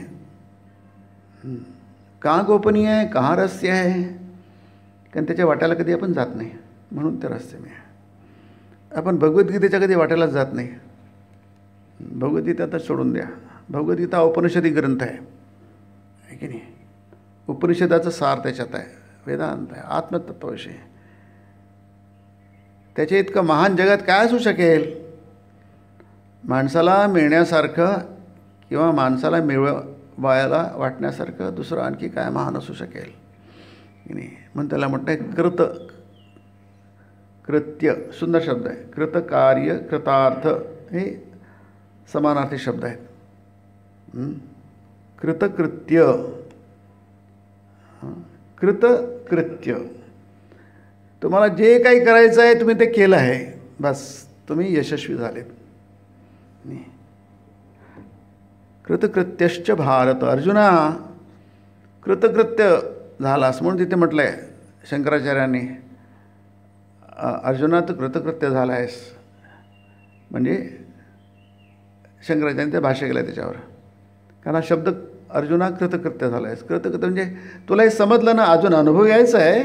का गोपनीय आहे, का रहस्य आहे? कारण त्याच्या वाट्याला कधी आपण जात नाही, म्हणून ते रहस्यमय आहे. आपण भगवद्गीतेच्या कधी वाट्यालाच जात नाही. भगवद्गीता तर सोडून द्या. भगवद्गीता उपनिषदी ग्रंथ आहे की नाही. उपनिषदाचं सार त्याच्यात आहे, वेदांत आहे, आत्मतत्वाविषयी. त्याच्या इतकं महान जगात काय असू शकेल? माणसाला मिळण्यासारखं किंवा माणसाला मिळवायला वाटण्यासारखं दुसरं आणखी काय महान असू शकेल की नाही. म्हणून त्याला म्हणतं आहे कृत्य, सुंदर शब्द आहे. कृत, कार्य, कृतार्थ हे समानार्थी शब्द आहेत. कृतकृत्य, कृतकृत्य. तुम्हाला जे काही करायचं आहे तुम्ही ते केलं आहे, बस तुम्ही यशस्वी झालेत. कृतकृत्यश्च भारत. अर्जुना कृतकृत्य झालास म्हणून तिथे म्हटलं आहे शंकराचार्यांनी, अर्जुना तू कृतकृत्य झाला आहेस. म्हणजे शंकराचार्यांनी ते भाष्य केलं त्याच्यावर, कारण हा शब्द अर्जुना कृतकृत्य झाला आहेस. कृतकृत्य म्हणजे तुला हे समजलं ना, अजून अनुभव यायचा आहे,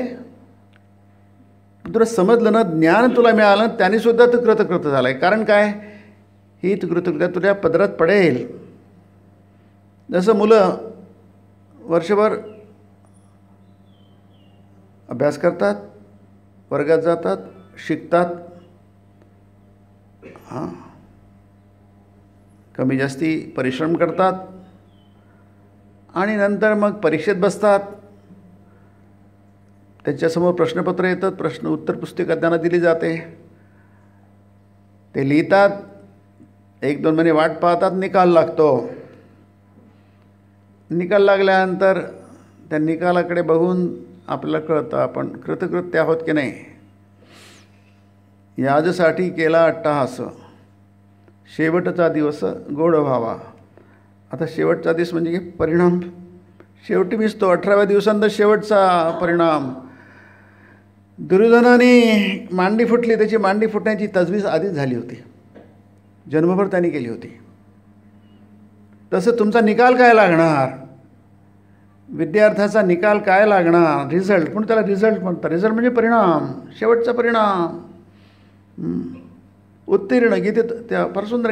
तुला समजलं ना, ज्ञान तुला मिळालं, त्यानेसुद्धा तू कृतकृत्य झाला आहे. कारण काय, ही तू कृतकृत्य तुझ्या पदरात पडेल. जसं मुलं वर्षभर अभ्यास करतात, वर्गात जातात, शिकतात, कमी जास्ती परिश्रम करतात आणि नंतर मग परीक्षेत बसतात. त्यांच्यासमोर प्रश्नपत्र येतात, प्रश्न उत्तर पुस्तिका त्यांना दिली जाते, ते लिहितात, 1-2 महिने वाट पाहतात, निकाल लागतो. निकाल लागल्यानंतर त्या निकालाकडे बघून आपल्याला कळतं आपण कृतकृत्य आहोत की नाही. याजसाठी केला अट्टहास, शेवटचा दिवस गोड व्हावा. आता शेवटचा दिवस म्हणजे परिणाम शेवटी मिसतो. 18व्या दिवसानंतर शेवटचा परिणाम. दुर्योधनाने मांडी फुटली, त्याची मांडी फुटण्याची तजवीज आधीच झाली होती, जन्मभर त्यांनी केली होती. तसं तुमचा निकाल काय लागणार, विद्यार्थ्याचा निकाल काय लागणार, रिझल्ट. पण त्याला रिझल्ट म्हणतात. रिझल्ट म्हणजे परिणाम, शेवटचा परिणाम. उत्तीर्ण गीतेत त्या फार सुंदर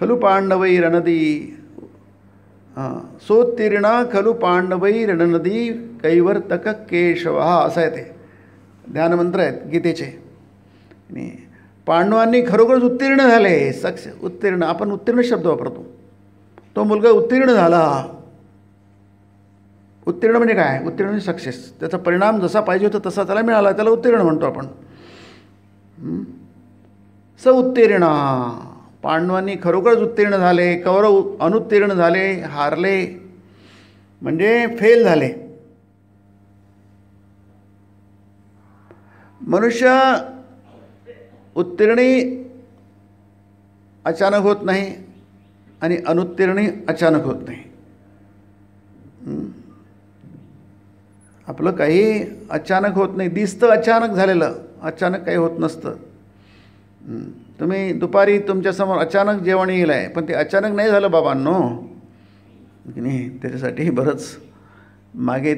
खलु पांडवै रणदी, सोत्तीर्णा खलु पांडवै रणनदी कैवर्तक केशव, असं आहे ते ध्यानमंत्र आहेत गीतेचे. आणि पांडवांनी खरोखरच उत्तीर्ण झाले, उत्तीर्ण. आपण उत्तीर्ण शब्द वापरतो. तो मुलगा उत्तीर्ण झाला. उत्तीर्ण म्हणजे काय, उत्तीर्ण म्हणजे सक्सेस. त्याचा परिणाम जसा पाहिजे होता तसा त्याला मिळाला, त्याला उत्तीर्ण म्हणतो आपण. उत्तीर्ण. पांडवांनी खरोखरच उत्तीर्ण झाले, कौरव अनुत्तीर्ण झाले, हारले म्हणजे फेल झाले. मनुष्य उत्तीर्णही अचानक होत नाही आणि अनुत्तीर्णही अचानक होत नाही. आपलं काही अचानक होत नाही. दिसतं अचानक झालेलं, अचानक काही होत नसतं. तुम्ही दुपारी तुमच्यासमोर अचानक जेवण येईल आहे, पण ते अचानक नाही झालं बाबांनो, की नाही. त्याच्यासाठी बरंच मागे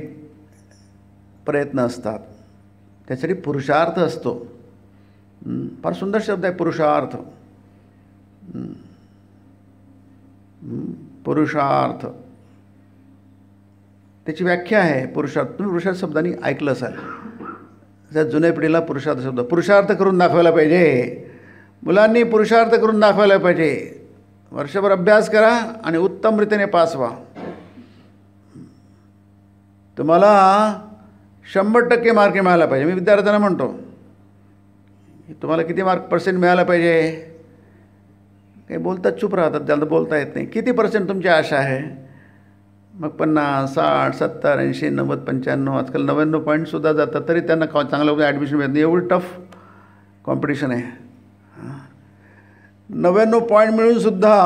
प्रयत्न असतात, त्यासाठी पुरुषार्थ असतो. फार सुंदर शब्द आहे पुरुषार्थ. पुरुषार्थ त्याची व्याख्या आहे पुरुषार्थ. तुम्ही पुरुषार्थ शब्दांनी ऐकलं असाल. त्या जुन्या पिढीला पुरुषार्थ शब्द, पुरुषार्थ करून दाखवायला पाहिजे. मुलांनी पुरुषार्थ करून दाखवायला पाहिजे. वर्षभर अभ्यास करा आणि उत्तम रीतीने पास व्हा. तुम्हाला 100% मार्क मिळाला पाहिजे. मी विद्यार्थ्यांना म्हणतो, तुम्हाला किती पर्सेंट मिळाला पाहिजे. काही बोलतात, चूप राहतात, ज्याला बोलता येत नाही. किती पर्सेंट तुमची आशा आहे. मग 50, 60, 70, 80, 90, 95, आजकाल 99 पॉईंटसुद्धा जातात, तरी त्यांना चांगलं ॲडमिशन मिळत नाही. एवढी टफ कॉम्पिटिशन आहे. 99 पॉईंट मिळूनसुद्धा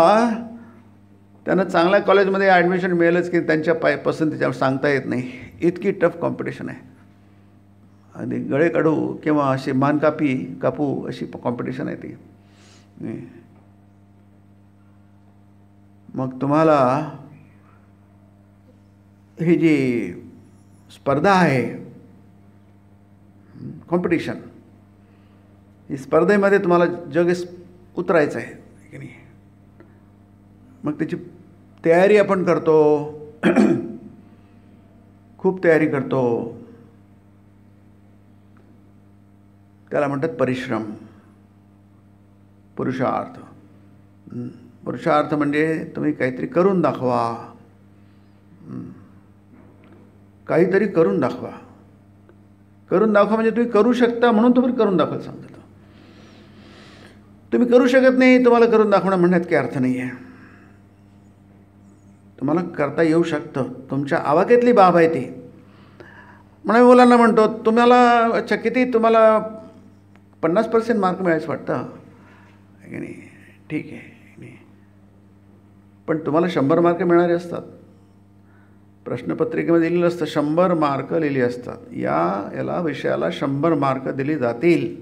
त्यांना चांगल्या कॉलेजमध्ये ॲडमिशन मिळेलच की त्यांच्या पसंतीच्या सांगता येत नाही. इतकी टफ कॉम्पिटिशन आहे. आणि गळे काढू किंवा अशी मान कापू अशी कॉम्पिटिशन आहे ती. मग तुम्हाला ही जी स्पर्धा आहे, कॉम्पिटिशन, ही स्पर्धेमध्ये तुम्हाला जग उतरायचं आहे की नाही. मग त्याची तयारी आपण करतो, खूप तयारी करतो. त्याला म्हणतात परिश्रम, पुरुषार्थ. पुरुषार्थ म्हणजे तुम्ही काहीतरी करून दाखवा, काहीतरी करून दाखवा. करून दाखवा म्हणजे तुम्ही करू शकता म्हणून तुम्ही करून दाखवायला सांगतो. तुम्ही करू शकत नाही, तुम्हाला करून दाखवणं म्हणण्यात काही अर्थ नाही आहे. तुम्हाला करता येऊ शकतं, तुमच्या आवाक्यातली बाब आहे ती. म्हणून मी मुलांना म्हणतो, तुम्हाला अच्छा किती तुम्हाला 50% मार्क मिळायचं वाटतं आहे की नाही? ठीक आहे नाही, पण तुम्हाला 100 मार्क मिळणारे असतात. प्रश्नपत्रिकेमध्ये दिलेलं असतं 100 मार्क लिहिली असतात. याला विषयाला 100 मार्क दिले जातील.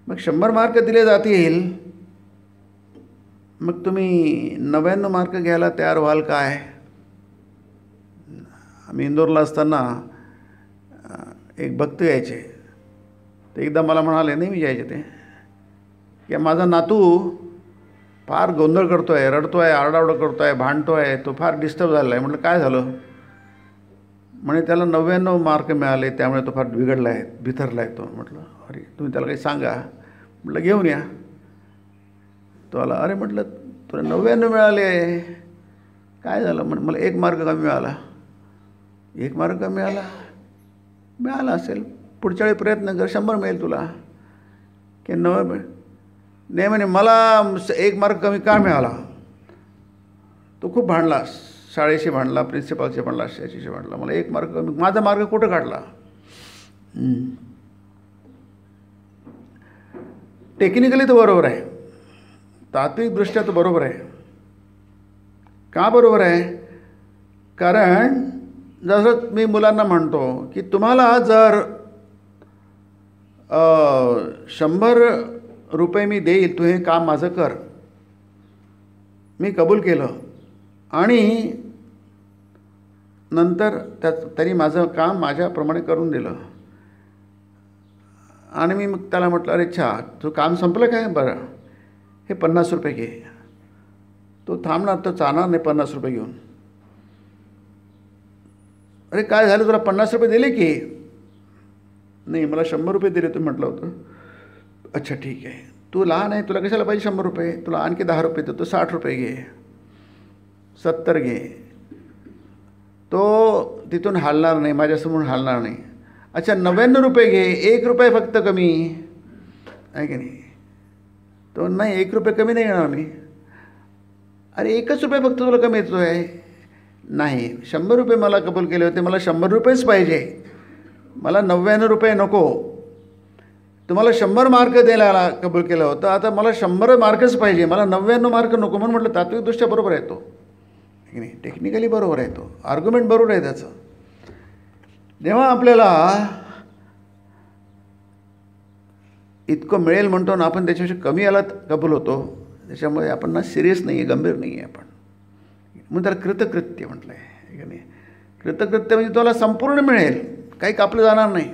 मग 100 मार्क दिले जातील, मग तुम्ही 99 मार्क घ्यायला तयार व्हाल काय? आम्ही इंदोरला असताना एक भक्त यायचे. ते एकदा मला म्हणाले, नाही मी यायचे ते, की माझा नातू फार गोंधळ करतो आहे, रडतो आहे, आरडाओरडा करतो आहे, भांडतो आहे, तो फार डिस्टर्ब झाला आहे. म्हटलं काय झालं? म्हणे त्याला 99 मार्क मिळाले, त्यामुळे तो फार बिघडला आहे, बिथरला आहे तो. म्हटलं अरे तुम्ही त्याला काही सांगा. म्हटलं घेऊन या. तो आला. अरे म्हटलं तुला 99 मिळाले, काय झालं? म्हण मला 1 मार्क कमी मिळाला. 1 मार्क कमी मिळाला? मिळाला असेल, पुढच्या वेळी प्रयत्न कर, 100 मिळेल तुला. की 90 मिळेल? नाही म्हणे मला 1 मार्क कमी का मिळाला? तो खूप भांडला, शाळेशी भांडला, प्रिन्सिपलशी भांडला, शाळेशी भांडला. मला 1 मार्क कमी, माझा मार्क कुठं काढला? टेक्निकली तो बरोबर आहे, तात्विकदृष्ट्या तो बरोबर आहे. का बरोबर आहे? कारण जसं मी मुलांना म्हणतो की तुम्हाला जर 100 रुपये मी देईल, तू हे काम माझं कर, मी कबूल केलं आणि नंतर त्यांनी माझं काम माझ्याप्रमाणे करून दिलं आणि मी मग त्याला म्हटलं अरे अच्छा तू काम संपलं काय? बरं हे 50 रुपये घे. तो थांबणार, तर चालणार नाही 50 रुपये घेऊन. अरे काय झालं, तुला 50 रुपये दिले की? नाही मला 100 रुपये दिले तुम्ही म्हटलं होतं. अच्छा ठीक आहे, तू लहान आहे, तुला कशाला पाहिजे 100 रुपये? तुला आणखी 10 रुपये देतो, 60 रुपये घे, 70 घे. तो तिथून हालणार नाही, माझ्यासमोर हालणार नाही. अच्छा 99 रुपये घे, 1 रुपये फक्त कमी आहे की नाही? तो नाही 1 रुपये कमी नाही येणार मी. अरे 1च रुपये फक्त तुला कमी येतो आहे. नाही 100 रुपये मला कबूल केले होते, मला 100 रुपयेच पाहिजे, मला 99 रुपये नको. तुम्हाला 100 मार्क द्यायला कबूल केलं होतं, आता मला 100 मार्कच पाहिजे, मला 99 मार्क नको. म्हणून म्हटलं तात्विकदृष्ट्या बरोबर आहे तो, नाही टेक्निकली बरोबर आहे तो, आर्ग्युमेंट बरोबर आहे त्याचं. जेव्हा आपल्याला इतकं मिळेल म्हणतो ना आपण, त्याच्यापेक्षा कमी आला कबूल होतो, त्याच्यामुळे आपण ना सिरियस नाही आहे, गंभीर नाही आहे आपण. म्हणून त्याला कृतकृत्य म्हटलं आहे की नाही? कृतकृत्य म्हणजे तुम्हाला संपूर्ण मिळेल, काही कापलं जाणार नाही,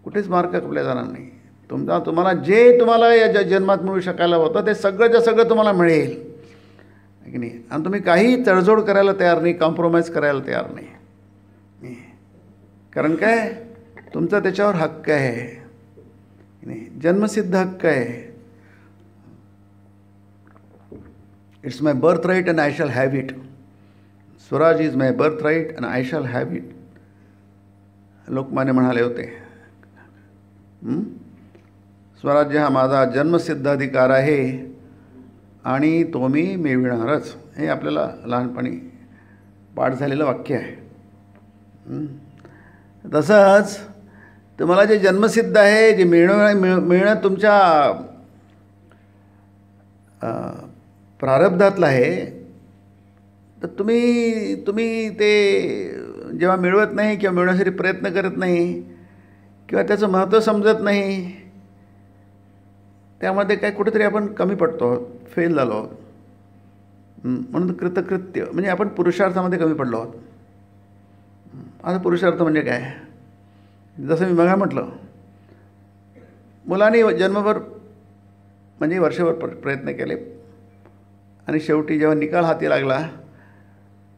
कुठेच मार्क कापले जाणार नाही. तुम्हाला जे तुम्हाला या जन्मात मिळू शकायला होतं ते सगळंच्या सगळं तुम्हाला मिळेल की नाही? आणि तुम्ही काही तडजोड करायला तयार नाही, कॉम्प्रोमाइज करायला तयार नाही. कारण काय, तुमचा त्याच्यावर हक्क आहे नाही, जन्मसिद्ध हक्क आहे. It's my birthright and I shall have it. Swaraj is my birthright and I shall have it, Lokmanya म्हणाले होते. स्वराज्य हा माझा जन्मसिद्ध अधिकार आहे आणि तो मी मिळविणारच, हे आपल्याला लहानपणी पाठ झालेलं वाक्य आहे. तसंच तुम्हाला जे जन्मसिद्ध आहे, जे मिळणं तुमच्या प्रारब्धातलं आहे, तर तुम्ही ते जेव्हा मिळवत नाही किंवा मिळवण्यासाठी प्रयत्न करत नाही किंवा त्याचं महत्त्व समजत नाही, त्यामध्ये काय कुठेतरी आपण कमी पडतो आहोत, फेल झालो आहोत. म्हणून कृतकृत्य म्हणजे आपण पुरुषार्थामध्ये कमी पडलो आहोत. आता पुरुषार्थ म्हणजे काय? जसं मी मग म्हटलं, मुलांनी जन्मभर म्हणजे वर्षभर प्रयत्न केले आणि शेवटी जेव्हा निकाल हाती लागला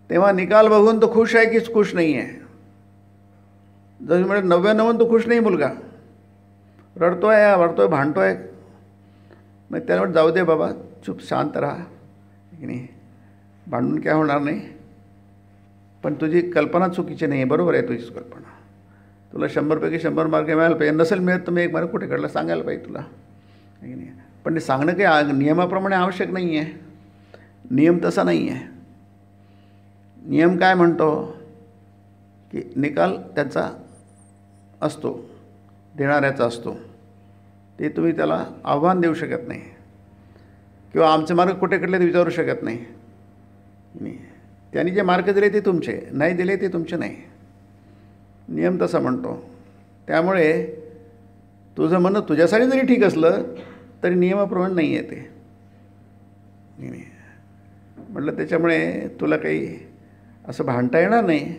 तेव्हा निकाल बघून तो खुश आहे की खुश नाही आहे? जसं म्हणजे 99 तो खुश नाही मुलगा, रडतो आहे, वरतो आहे, भांडतो आहे. मग त्याला म्हटलं जाऊ दे बाबा, चुप शांत राहा की नाही, भांडून काय होणार नाही. पण तुझी कल्पना चुकीची नाही आहे, बरोबर आहे तुझीच कल्पना. तुला 100 पैकी 100 मार्क मिळायला पाहिजे, नसेल मिळत तर मी 1 मार्क कुठे काढला सांगायला पाहिजे तुला की नाही. पण ते सांगणं काही नियमाप्रमाणे आवश्यक नाही आहे. नियम तसा नाही आहे. नियम काय म्हणतो की निकाल त्याचा असतो, देणाऱ्याचा असतो. ते तुम्ही त्याला आव्हान देऊ शकत नाही किंवा आमचे मार्ग कुठे कटले ते विचारू शकत नाही. त्यांनी जे मार्ग दिले ते तुमचे, नाही दिले ते तुमचे नाही. नियम तसा म्हणतो. त्यामुळे तुझं म्हणणं तुझ्यासाठी जरी ठीक असलं तरी नियमाप्रमाणे नाही आहे ते. म्हटलं त्याच्यामुळे तुला काही असं भांडता येणार नाही,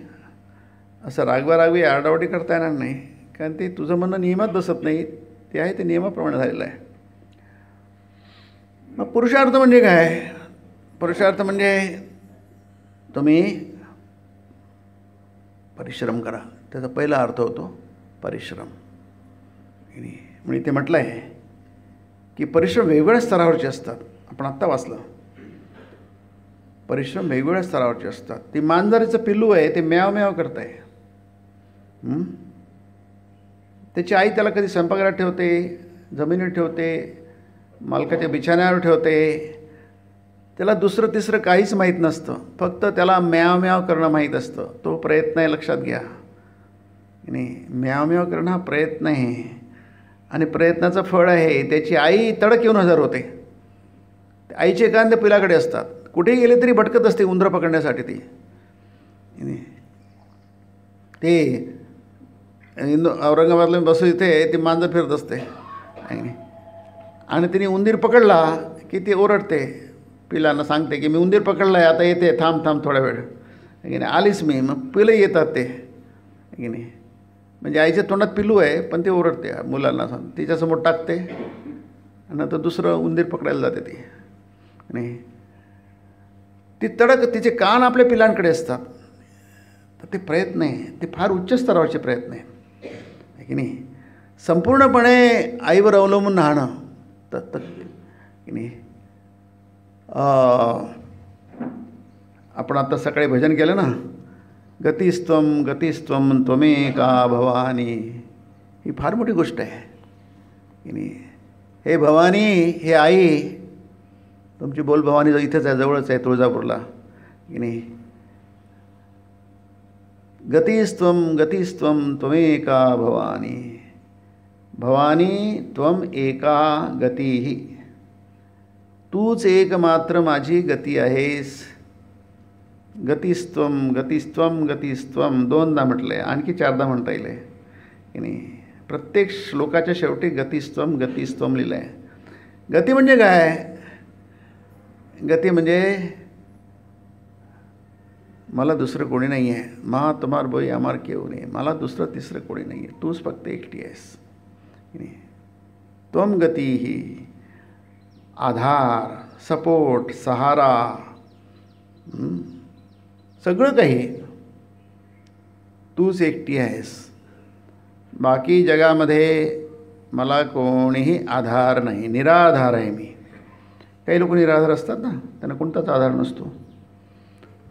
असं रागवारागवी आरडाओरडी करता येणार नाही, कारण ते तुझं म्हणणं नियमात बसत नाही. ते आहे ते नियमाप्रमाणे झालेलं आहे. मग पुरुषार्थ म्हणजे काय? पुरुषार्थ म्हणजे तुम्ही परिश्रम करा. त्याचा पहिला अर्थ होतो परिश्रम. म्हणजे ते म्हटलं आहे की परिश्रम वेगवेगळ्या स्तरावरचे असतात. आपण आत्ता वाचलं, परिश्रम वेगवेगळ्या स्तरावरचे असतात. ती मांजरीचं पिल्लू आहे, ते म्याव म्याव करत आहे. त्याची आई त्याला कधी स्वयंपाकघरात ठेवते, जमिनीवर ठेवते, मालकाच्या बिछाण्यावर ठेवते. त्याला दुसरं तिसरं काहीच माहीत नसतं, फक्त त्याला म्याव म्याव करणं माहीत असतं. तो प्रयत्न आहे, लक्षात घ्या. नाही, म्याव म्याव करणं हा प्रयत्न आहे आणि प्रयत्नाचं फळ आहे. त्याची आई तडक येऊन हजर होते. आईचे कान त्या पिलाकडे असतात. कुठेही गेले तरी भटकत असते उंदरं पकडण्यासाठी. ते औरंगाबादला बसू इथे ती मांजर फिरत असते आणि तिने उंदीर पकडला की ती ओरडते, पिलांना सांगते की मी उंदीर पकडला आहे, आता येते, थांब थांब थोडा वेळ. की नाही, आलीच मी. मग पिलं येतात ते. की नाही, म्हणजे आईच्या तोंडात पिल्लू आहे पण ते ओरडते, मुलांना सांग, तिच्यासमोर टाकते आणि नंतर दुसरं उंदीर पकडायला जाते ती. नाही, ती तडक, तिचे कान आपल्या पिलांकडे असतात. तर ते प्रयत्न आहे, ते फार उच्च स्तरावरचे प्रयत्न आहे की नाही. संपूर्णपणे आईवर अवलंबून राहणं तर की नाही. आपण आता सकाळी भजन केलं ना, गतिस्त्वम गतिस्त्वम त्वमेका भवानी. ही फार मोठी गोष्ट आहे की नाही. हे भवानी, हे आई, तुमची बोल भवानी इथंच आहे, जवळच आहे तुळजापूरला की नाही. गतिस्त्वम गतिस्त्वम त्वमेका भवानी. भवानी त्वम एका गतिही. तूच एकमात्र माझी गती आहेस. गतिस्त्वम गतिस्त्वम गतिस्त्वम दोनदा म्हटलं आहे, आणखी चारदा म्हणता येईल की नाही. प्रत्येक श्लोकाच्या शेवटी गतिस्त्वम गतिस्त्वम लिहिलं आहे. गती म्हणजे काय? गती म्हणजे मला दुसरं कोणी नाही आहे. मा तुम्हार बोई अमार केव नाही. मला दुसरं तिसरं कोणी नाही आहे, तूच फक्त एकटी आहेस. त्वम गती ही आधार, सपोर्ट, सहारा, सगळं काही तूच एकटी आहेस. बाकी जगामध्ये मला कोणीही आधार नाही, निराधार आहे मी. काही लोक निराधार असतात ना, त्यांना कोणताच आधार नसतो.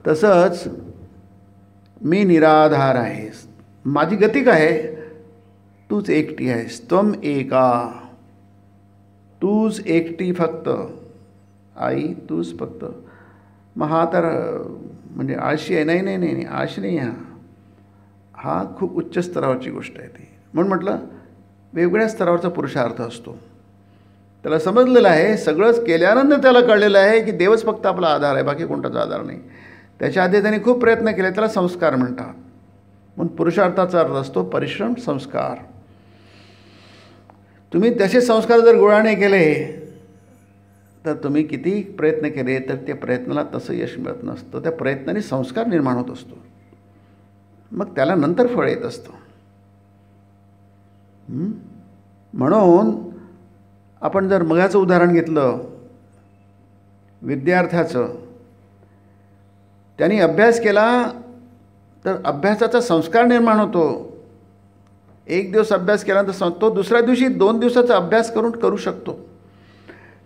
तसंच मी निराधार आहेस. माझी गती काय आहे? तूच एकटी आहेस. त्वम एका, तूच एकटी फक्त. आई तूच फक्त. मग हा तर म्हणजे आळशी आहे? नाही नाही नाही नाही, आळशी नाही. हा खूप उच्च स्तरावरची गोष्ट आहे ती. म्हणून म्हटलं वेगवेगळ्या स्तरावरचा पुरुषार्थ असतो. त्याला समजलेलं आहे, सगळंच केल्यानंतर त्याला कळलेलं आहे की देवच फक्त आपला आधार आहे, बाकी कोणताचा आधार नाही. त्याच्या आधी त्यांनी खूप प्रयत्न केले, त्याला संस्कार म्हणतात. म्हणून पुरुषार्थाचा अर्थ असतो परिश्रम, संस्कार. तुम्ही तसे संस्कार जर गोळाने केले तर तुम्ही किती प्रयत्न केले तर त्या प्रयत्नाला तसं यश मिळत नसतं. त्या प्रयत्नाने संस्कार निर्माण होत असतो, मग त्याला नंतर फळ येत असतं. म्हणून आपण जर मगाचं उदाहरण घेतलं विद्यार्थ्याचं, त्यांनी अभ्यास केला तर अभ्यासाचा संस्कार निर्माण होतो. एक दिवस अभ्यास केल्यानंतर तो दुसऱ्या दिवशी 2 दिवसाचा अभ्यास करू शकतो,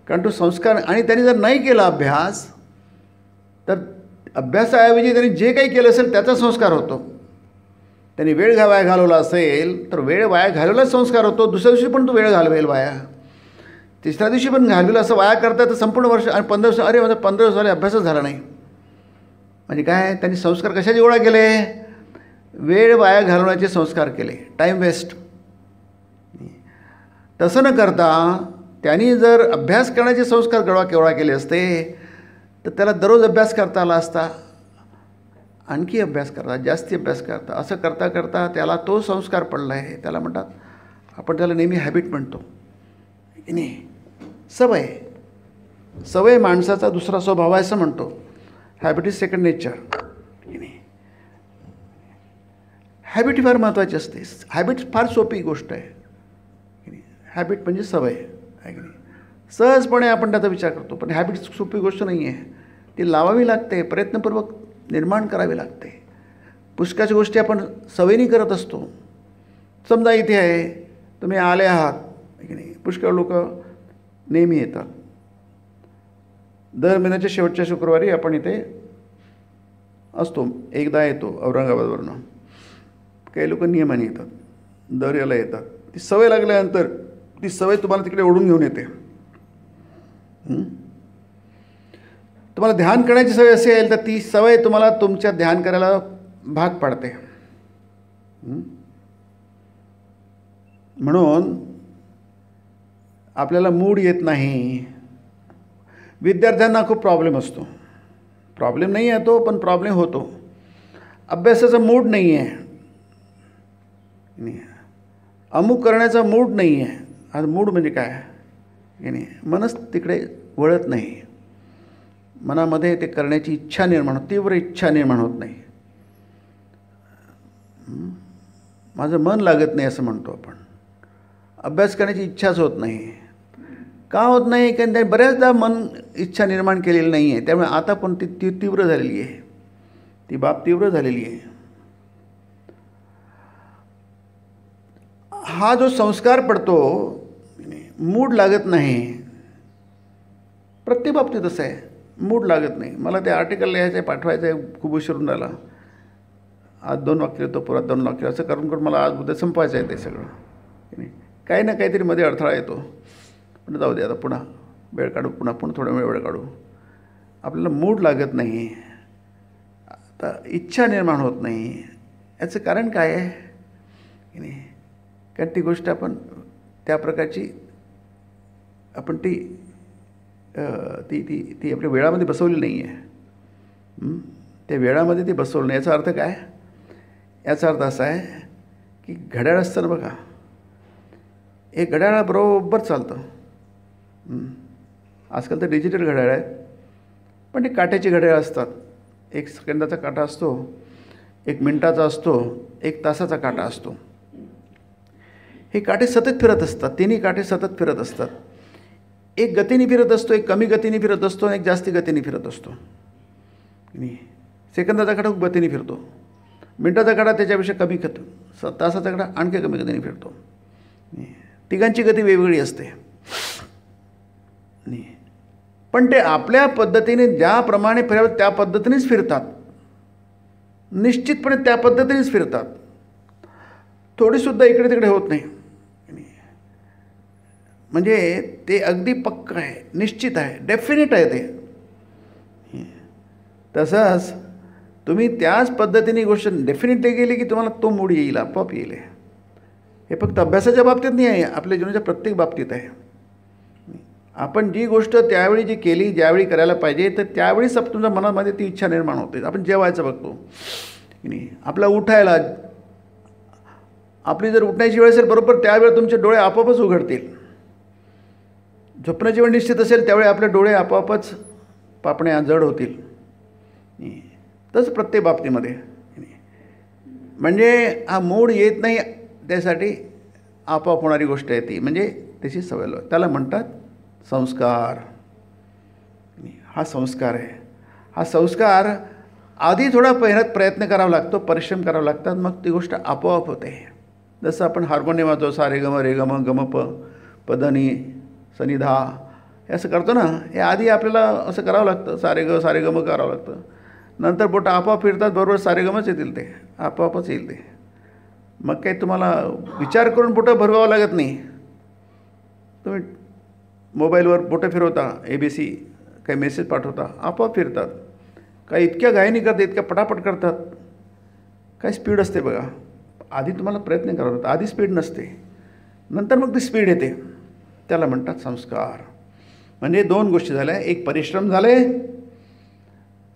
कारण तो संस्कार. आणि त्यांनी जर नाही केला अभ्यास तर अभ्यासाऐवजी त्यांनी जे काही केलं असेल त्याचा संस्कार होतो. त्यांनी वेळ वाया घालवला असेल तर वेळ वाया घालवलाच संस्कार होतो. दुसऱ्या दिवशी पण तो वेळ घालवेल वाया. तिसऱ्या दिवशी पण घालविलं असं वाया करतात, तर संपूर्ण वर्ष आणि 15 दिवस, अरे माझा 15 दिवस झाले अभ्यासच झाला नाही. म्हणजे काय, त्यांनी संस्कार कशाचे गोळा केले? वेळ वाया घालवण्याचे संस्कार केले, टाईम वेस्ट. तसं न करता त्यांनी जर अभ्यास करण्याचे संस्कार गोळा केले असते तर त्याला दररोज अभ्यास करता आला असता, आणखी अभ्यास करता, जास्ती अभ्यास करता, असं करता करता त्याला तो संस्कार पडला आहे. त्याला म्हणतात, आपण त्याला नेहमी हॅबिट म्हणतो की नाही, सवय. सवय माणसाचा दुसरा स्वभाव आहे असं म्हणतो. Habit is second nature. की नाही, हॅबिट फार महत्त्वाची असते. हॅबिट फार सोपी गोष्ट आहे. की नाही, हॅबिट म्हणजे सवय आहे की नाही. सहजपणे आपण त्याचा विचार करतो, पण हॅबिट सोपी गोष्ट नाही आहे. ती लावावी लागते, प्रयत्नपूर्वक निर्माण करावी लागते. पुष्कळच्या गोष्टी आपण सवयीने करत असतो. समजा इथे आहे, तुम्ही आले आहात की नाही, पुष्कळ लोक नेहमी येतात. दर महिन्याच्या शेवटच्या शुक्रवारी आपण इथे असतो, एकदा येतो औरंगाबादवरनं. काही लोक नियमाने येतात, दर याला येतात. ती सवय लागल्यानंतर ती सवय तुम्हाला तिकडे ओढून घेऊन येते. तुम्हाला ध्यान करण्याची सवय असेल तर ती सवय तुम्हाला तुमच्या ध्यान करायला भाग पाडते. म्हणून आपल्याला मूड येत नाही. विद्यार्थ्यांना खूप प्रॉब्लेम असतो. प्रॉब्लेम नाही आहे तो, पण प्रॉब्लेम होतो. अभ्यासाचा मूड नाही आहे, अमुक करण्याचा मूड नाही आहे. आज मूड म्हणजे काय की नाही, मनच तिकडे वळत नाही. मनामध्ये ते करण्याची इच्छा निर्माण होते, तीव्र इच्छा निर्माण होत नाही. माझं मन लागत नाही असं म्हणतो आपण. अभ्यास करण्याची इच्छाच होत नाही. का होत नाही? कारण त्याने बऱ्याचदा मन इच्छा निर्माण केलेली नाही आहे. त्यामुळे आता पण ती तीव्र झालेली आहे, ती बाब तीव्र झालेली आहे. हा जो संस्कार पडतो, मूड लागत नाही. प्रत्येक बाबतीत असं आहे, मूड लागत नाही. मला ते आर्टिकल लिहायचं आहे, पाठवायचं आहे, खूप उशीरून राहिला. आज 2 वाक्य लिहितो, परत 2 वाक्य, असं करून करून मला आज उद्या संपवायचं आहे ते सगळं. काही ना काहीतरी मध्ये अडथळा येतो. पण जाऊ दे, आता पुन्हा वेळ काढू, पुन्हा थोडा वेळ काढू. आपल्याला मूड लागत नाही, आता इच्छा निर्माण होत नाही. याचं कारण काय आहे की नाही, कारण ती गोष्ट आपण त्या प्रकारची आपण ती ती ती ती आपल्या वेळामध्ये बसवली नाही आहे. त्या वेळामध्ये ती बसवलं नाही. याचा अर्थ काय? याचा अर्थ असा आहे की घड्याळ असतं ना बघा, हे घड्याळाबरोबर चालतं. आजकाल तर डिजिटल घड्याळ आहेत, पण ते काट्याची घड्याळ असतात. 1 सेकंदाचा काटा असतो, 1 मिनिटाचा असतो, 1 तासाचा काटा असतो. हे काटे सतत फिरत असतात. तिन्ही काटे सतत फिरत असतात. एक गतीने फिरत असतो, एक कमी गतीने फिरत असतो, एक जास्ती गतीने फिरत असतो. सेकंदाचा काटा खूप गतीने फिरतो, मिनिटाचा काटा त्याच्यापेक्षा कमी फिरतो, तासाचा काटा आणखी कमी गतीने फिरतो. तिघांची गती वेगवेगळी असते. पण ते आपल्या पद्धतीने ज्याप्रमाणे फिरावं त्या पद्धतीनेच फिरतात. निश्चितपणे त्या पद्धतीनेच फिरतात. थोडीसुद्धा इकडे तिकडे होत नाही. म्हणजे ते अगदी पक्कं आहे, निश्चित आहे, डेफिनेट आहे ते. तसंच तुम्ही त्याच पद्धतीने गोष्ट डेफिनेटली गेली की तुम्हाला तो मूड येईल, आपोआप येईल. हे फक्त अभ्यासाच्या बाबतीत नाही आहे, आपल्या जीवनाच्या प्रत्येक बाबतीत आहे. आपण जी गोष्ट त्यावेळी जी केली, ज्यावेळी करायला पाहिजे, तर त्यावेळीच तुमच्या मनामध्ये ती इच्छा निर्माण होते. आपण जेवायचं बघतो नाही, आपला उठायला, आपली जर उठण्याची वेळ असेल बरोबर त्यावेळी तुमचे डोळे आपोआपच उघडतील. झोपण्याची वेळ निश्चित असेल त्यावेळी आपले डोळे आपोआपच पापण्या जड होतील. तसं प्रत्येक बाबतीमध्ये म्हणजे हा मूड येत नाही, त्यासाठी आपोआप होणारी गोष्ट आहे ती, म्हणजे त्याची सवय लावा. त्याला म्हणतात संस्कार. हा संस्कार आहे. हा संस्कार आधी थोडा प्रयत्न करावा लागतो, परिश्रम करावा लागतात, मग ती गोष्ट आपोआप होते. जसं आपण हार्मोनियम वाजवतो, सा रे ग म रे ग म ग म प पदनी सनिधा हे असं करतो ना, हे आधी आपल्याला असं करावं लागतं, सा रे ग म करावं लागतं. नंतर बोटं आपोआप फिरतात, बरोबर सा रे ग मच येतील, ते आपोआपच येईल ते. मग काही तुम्हाला विचार करून बोटं भरवावं लागत नाही. तुम्ही मोबाईलवर बोटं फिरवता, ABC काही मेसेज पाठवता, आपोआप फिरतात. काही इतक्या गायनी करतात, इतक्या पटापट करतात. काय स्पीड असते बघा. आधी तुम्हाला प्रयत्न करावा लागतो, आधी स्पीड नसते, नंतर मग ती स्पीड येते. त्याला म्हणतात संस्कार. म्हणजे 2 गोष्टी झाल्या. एक परिश्रम झाले,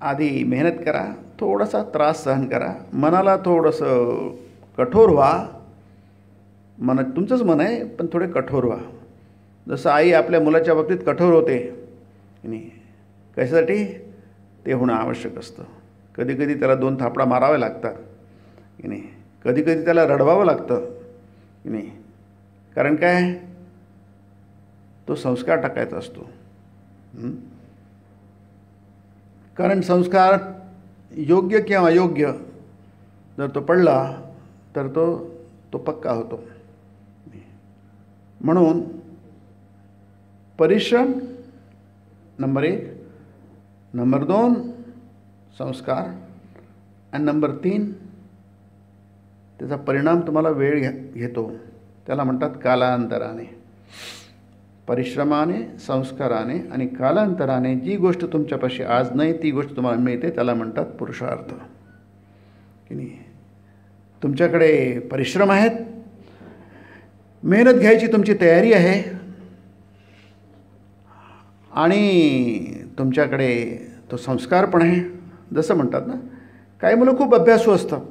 आधी मेहनत करा, थोडासा त्रास सहन करा, मनाला थोडंसं कठोर व्हा. तुमचंच मन आहे पण थोडे कठोर व्हा. जसं आई आपल्या मुलाच्या बाबतीत कठोर होते नाही, कशासाठी? ते होणं आवश्यक असतं. कधीकधी त्याला 2 थापडा मारावे लागतात की नाही, कधीकधी त्याला रडवावं लागतं की नाही. कारण काय? तो संस्कार टाकायचा असतो. कारण संस्कार योग्य किंवा अयोग्य जर तो पडला तर तो पक्का होतो. म्हणून परिश्रम नंबर 1, नंबर 2 संस्कार, आणि नंबर 3 त्याचा परिणाम तुम्हाला वेळ घेतो. त्याला म्हणतात कालांतराने. परिश्रमाने, संस्काराने आणि कालांतराने जी गोष्ट तुमच्यापाशी आज नाही ती गोष्ट तुम्हाला मिळते, त्याला म्हणतात पुरुषार्थ की नाही. तुमच्याकडे परिश्रम आहेत, मेहनत घ्यायची तुमची तयारी आहे, आणि तुमच्याकडे तो संस्कार पण आहे. जसं म्हणतात ना, काही मुलं खूप अभ्यासू असतात,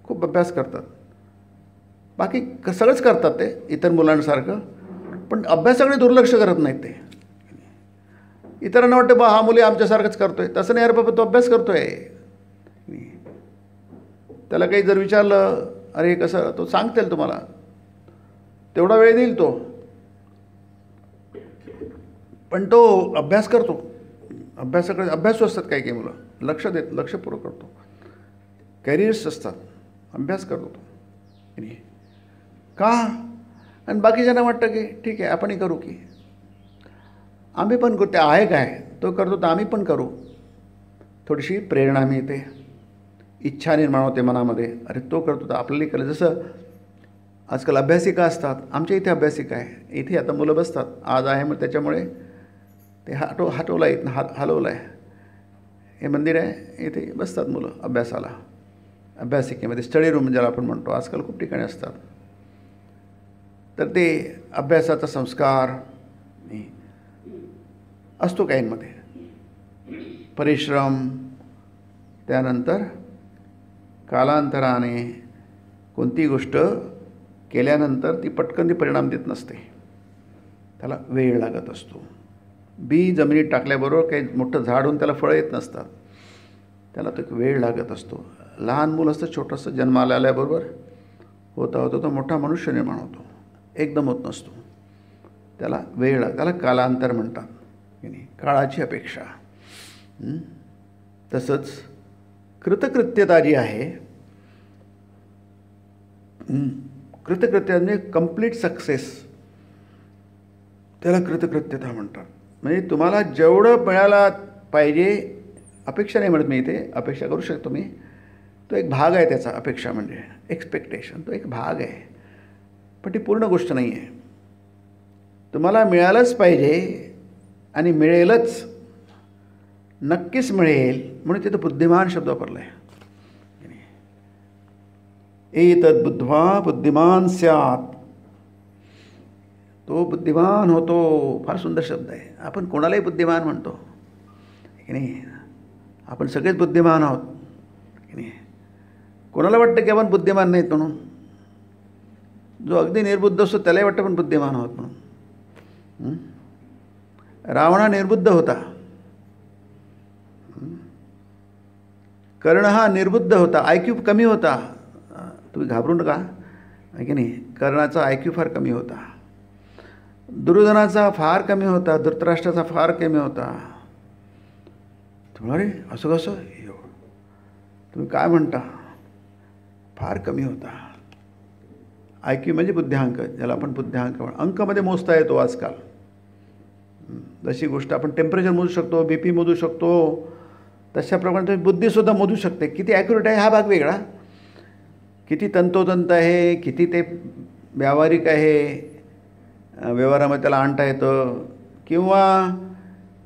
खूप अभ्यास करतात, बाकी सगळंच करतात ते इतर मुलांसारखं, पण अभ्यासाकडे दुर्लक्ष करत नाहीत ते. इतरांना वाटतं बा हा मुली आमच्यासारखंच करतोय. तसं नाही, अरे बाबा तो अभ्यास करतोय. त्याला काही जर विचारलं, अरे कसं, तो सांगतील तुम्हाला, तेवढा वेळ देईल तो, पण तो अभ्यास करतो. अभ्यासाकडे अभ्यासू असतात काही काही मुलं, लक्षपूर्वक करतो. कॅरियर्स असतात, अभ्यास करतो तो का. आणि बाकीच्यांना वाटतं की ठीक आहे आपणही करू, की आम्ही पण करू, ते आहे काय तो करतो तर आम्ही पण करू. थोडीशी प्रेरणा मिळते, इच्छा निर्माण होते मनामध्ये, अरे तो करतो तर आपल्याला कळलं. जसं आजकाल अभ्यासिका असतात, आमच्या इथे अभ्यासिका आहे, इथे आता मुलं बसतात. आज आहे मग त्याच्यामुळे ते हटवलं आहे, हलवलं आहे. हे मंदिर आहे, इथे बसतात मुलं अभ्यासाला. अभ्यासिकेमध्ये स्टडी रूम ज्याला आपण म्हणतो, आजकाल खूप ठिकाणी असतात. तर ते अभ्यासाचा संस्कार असतो काहींमध्ये. परिश्रम, त्यानंतर कालांतराने कोणती गोष्ट केल्यानंतर ती पटकन ती परिणाम देत नसते, त्याला वेळ लागत असतो. बी जमिनीत टाकल्याबरोबर काही मोठं झाड होऊन त्याला फळं येत नसतात, त्याला तो एक वेळ लागत असतो. लहान मुलं असतं छोटंसं, जन्माला आल्याबरोबर होता होता तो मोठा मनुष्य निर्माण होतो, एकदम होत नसतो, त्याला वेळ लागतो. त्याला कालांतर म्हणतात की नाही, काळाची अपेक्षा. तसंच कृतकृत्यता जी आहे, कृतकृत्यता म्हणजे कंप्लीट सक्सेस, त्याला कृतकृत्यता म्हणतात. म्हणजे तुम्हाला जेवढं मिळायला पाहिजे, अपेक्षा नाही म्हणत मी इथे, अपेक्षा करू शकतो मी, तो एक भाग आहे त्याचा. अपेक्षा म्हणजे एक्सपेक्टेशन, तो एक भाग आहे, पण ती पूर्ण गोष्ट नाही आहे. तुम्हाला मिळालंच पाहिजे आणि मिळेलच, नक्कीच मिळेल, म्हणून तिथं बुद्धिमान शब्द वापरला आहे. एतद् बुद्ध्वा बुद्धिमान स्यात्, तो बुद्धिमान होतो. फार सुंदर शब्द आहे. आपण कोणालाही बुद्धिमान म्हणतो की नाही, आपण सगळेच बुद्धिमान आहोत की नाही. कोणाला वाटतं की आपण बुद्धिमान नाहीत म्हणून, जो अगदी निर्बुद्ध असतो त्यालाही वाटतं पण बुद्धिमान आहोत म्हणून. रावणा निर्बुद्ध होता, कर्ण हा निर्बुद्ध होता, IQ कमी होता. तुम्ही घाबरू नका की नाही, कर्णाचा IQ फार कमी होता, दुर्योधनाचा फार कमी होता, धृतराष्ट्राचा फार कमी होता. तुम्हाला रे असं कसं, तुम्ही काय म्हणता, फार कमी होता. IQ म्हणजे बुद्ध्यांक, ज्याला आपण बुद्ध्यांक अंकामध्ये मोजता येतो आजकाल. जशी गोष्ट आपण टेम्परेचर मोजू शकतो, BP मोजू शकतो, तशाप्रमाणे तुम्ही बुद्धीसुद्धा मोजू शकते. किती ॲक्युरेट आहे हा भाग वेगळा, किती तंतोतंत आहे, किती ते व्यावहारिक आहे, व्यवहारामध्ये त्याला आणता येतं किंवा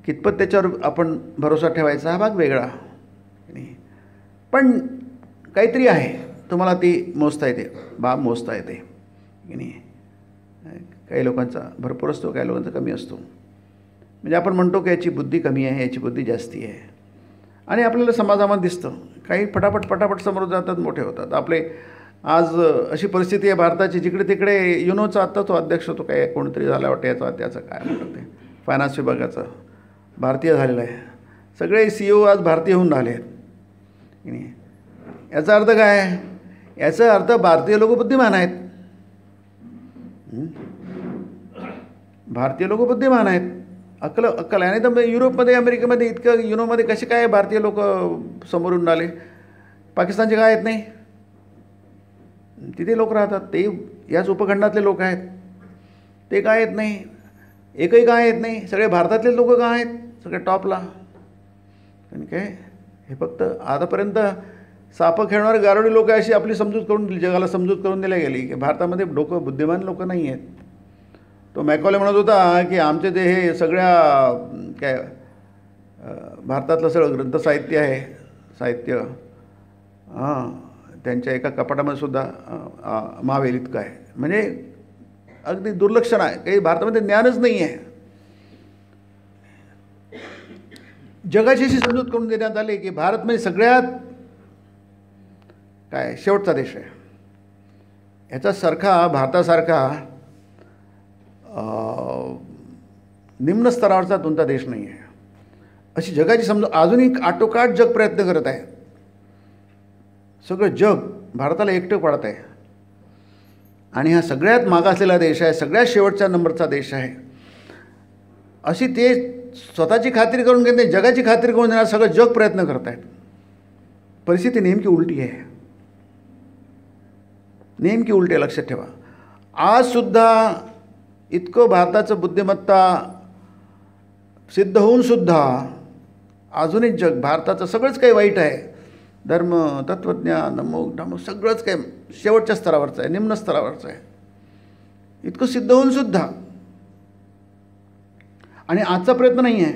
कितपत त्याच्यावर आपण भरोसा ठेवायचा हा भाग वेगळा. पण काहीतरी आहे, तुम्हाला ती मोजता येते, बाब मोजता येते की नाही. काही लोकांचा भरपूर असतो, काही लोकांचा कमी असतो. म्हणजे आपण म्हणतो की याची बुद्धी कमी आहे, याची बुद्धी जास्ती आहे. आणि आपल्याला समाजामध्ये दिसतं काही पटापट समोर जातात, मोठे होतात. आपले आज अशी परिस्थिती आहे भारताची, जिकडे तिकडे युनोचा आत्ता तो अध्यक्ष होतो, काय कोणतरी झाला वाटतं, याचा त्याचं काय म्हणतात ते फायनान्स विभागाचा भारतीय झालेला आहे. सगळे CEO आज भारतीय होऊन राहिले आहेत की नाही. याचा अर्थ काय? याचा अर्थ भारतीय लोक बुद्धिमान आहेत. भारतीय लोक बुद्धिमान आहेत, अक्कल आहे. आणि तर युरोपमध्ये, अमेरिकेमध्ये इतकं युनोमध्ये कसे काय भारतीय लोक समोरून आले? पाकिस्तानचे काय आहेत नाही, तिथे लोक राहतात, ते याच उपखंडातले लोक आहेत. ते काय येत नाही, एकही काय येत नाही. सगळे भारतातले लोक काय आहेत सगळे टॉपला. आणि काय हे फक्त आतापर्यंत सापं खेळणारे गारोडी लोक अशी आपली समजूत करून दिली, जगाला समजूत करून दिल्या गेली की भारतामध्ये डोकं बुद्धिमान लोक नाही आहेत. तो मॅकॉले म्हणत होता की आमचे ते हे सगळ्या काय भारतातलं सगळं ग्रंथसाहित्य आहे, साहित्य त्यांच्या एका कपाटामध्ये सुद्धा मावेल इतकं आहे. म्हणजे अगदी दुर्लक्षण आहे, काही भारतामध्ये ज्ञानच नाही आहे. जगाची अशी समजूत करून देण्यात आली की भारत म्हणजे सगळ्यात काय शेवटचा देश आहे. याच्यासारखा भारतासारखा निम्न स्तरावरचा कोणता देश नाही आहे. अशी जगाची समजूत अजूनही आटोकाट जग प्रयत्न करत आहे. सगळं जग भारताला एकटं पाडत आहे. आणि हा सगळ्यात मागासलेला देश आहे, सगळ्यात शेवटच्या नंबरचा देश आहे. अशी ते स्वतःची खात्री करून घेत नाही, जगाची खात्री करून देणार सगळं जग प्रयत्न करत आहेत. परिस्थिती नेमकी उलटी आहे, नेमकी उलटी आहे, लक्षात ठेवा. आजसुद्धा इतकं भारताचं बुद्धिमत्ता सिद्ध होऊन सुद्धा अजूनही जग भारताचं सगळंच काही वाईट आहे. धर्म, तत्त्वज्ञान, नमूक सगळंच काही शेवटच्या स्तरावरचं आहे, निम्न स्तरावरचं आहे. इतकं सिद्ध होऊन सुद्धा. आणि आजचा प्रयत्न नाही आहे,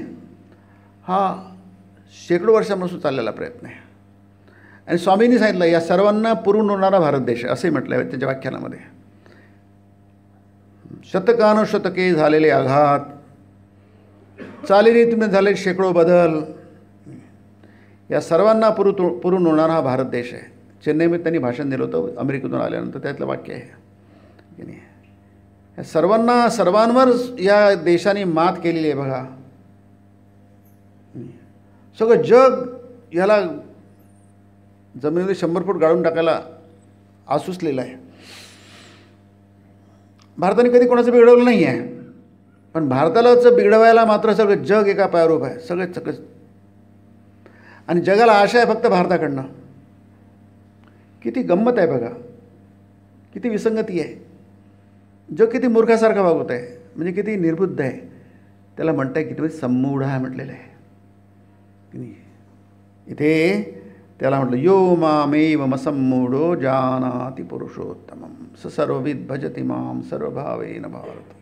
हा शेकडो वर्षापासून चाललेला प्रयत्न आहे. आणि स्वामींनी सांगितलं या सर्वांना पुरून होणारा भारत देश असे म्हटलं आहे त्याच्या व्याख्यानामध्ये. शतकानुशतके झालेले आघात, चालीरीतीमध्ये झालेले शेकडो बदल, या सर्वांना पुरून होणारा हा भारत देश आहे. चेन्नईमध्ये त्यांनी भाषण दिलं होतं अमेरिकेतून आल्यानंतर, त्यातलं वाक्य आहे की नाही. या सर्वांवर या देशाने मात केलेली आहे. बघा सगळं जग ह्याला जमिनीमध्ये 100 फूट गाळून टाकायला आसुसलेलं आहे. भारताने कधी कोणाचं बिघडवलं नाही आहे, पण भारतालाच बिघडवायला मात्र सगळं जग एका पायावर उभं आहे, सगळं. आणि जगाला आशा आहे फक्त भारताकडनं. किती गंमत आहे बघा, किती विसंगती आहे. जग किती मूर्खासारखा वागवत आहे, म्हणजे किती निर्बुद्ध आहे. त्याला म्हणताय किती सम्मूढ आहे म्हटलेलं आहे की नाही. इथे त्याला म्हटलं यो मामेव मसम्मूढो जानाति पुरुषोत्तमं स सर्वविद भजति मां सर्वभावेन भारत.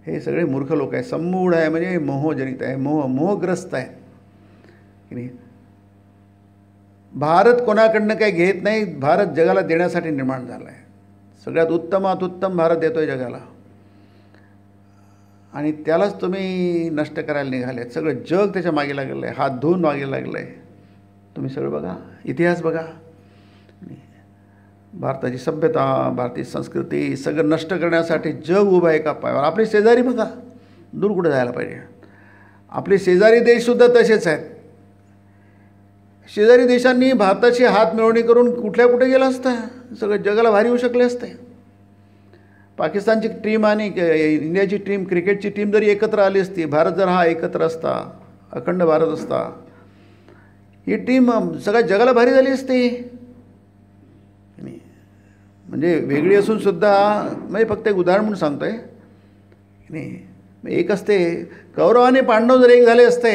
हे सगळे मूर्ख लोक आहे. सम्मूढ आहे म्हणजे मोहजनित आहे, मोहग्रस्त आहे की नाही. भारत कोणाकडनं काही घेत नाही, भारत जगाला देण्यासाठी निर्माण झाला आहे. सगळ्यात उत्तमात उत्तम भारत देतो आहे जगाला, आणि त्यालाच तुम्ही नष्ट करायला निघाले. सगळं जग त्याच्या मागे लागलेलं आहे, हात धुवून मागे लागलं आहे. तुम्ही सगळं बघा, इतिहास बघा. भारताची सभ्यता, भारतीय संस्कृती सगळं नष्ट करण्यासाठी जग उभं आहे एका पायावर. आपले शेजारी बघा, दूर कुठे जायला पाहिजे. आपले शेजारी देशसुद्धा तसेच आहेत. शेजारी देशांनी भारताची हात मिळवणी करून कुठे गेलं असतं, सगळं जगाला भारी होऊ शकले असते. पाकिस्तानची टीम आणि इंडियाची टीम, क्रिकेटची टीम जरी एकत्र आली असती, भारत जर हा एकत्र असता, अखंड भारत असता, ही टीम सगळ्या जगाला भारी झाली असती. म्हणजे वेगळी असून सुद्धा, म्हणजे फक्त एक उदाहरण म्हणून सांगतो आहे नाही. एक असते, कौरव आणि पांडव जर एक झाले असते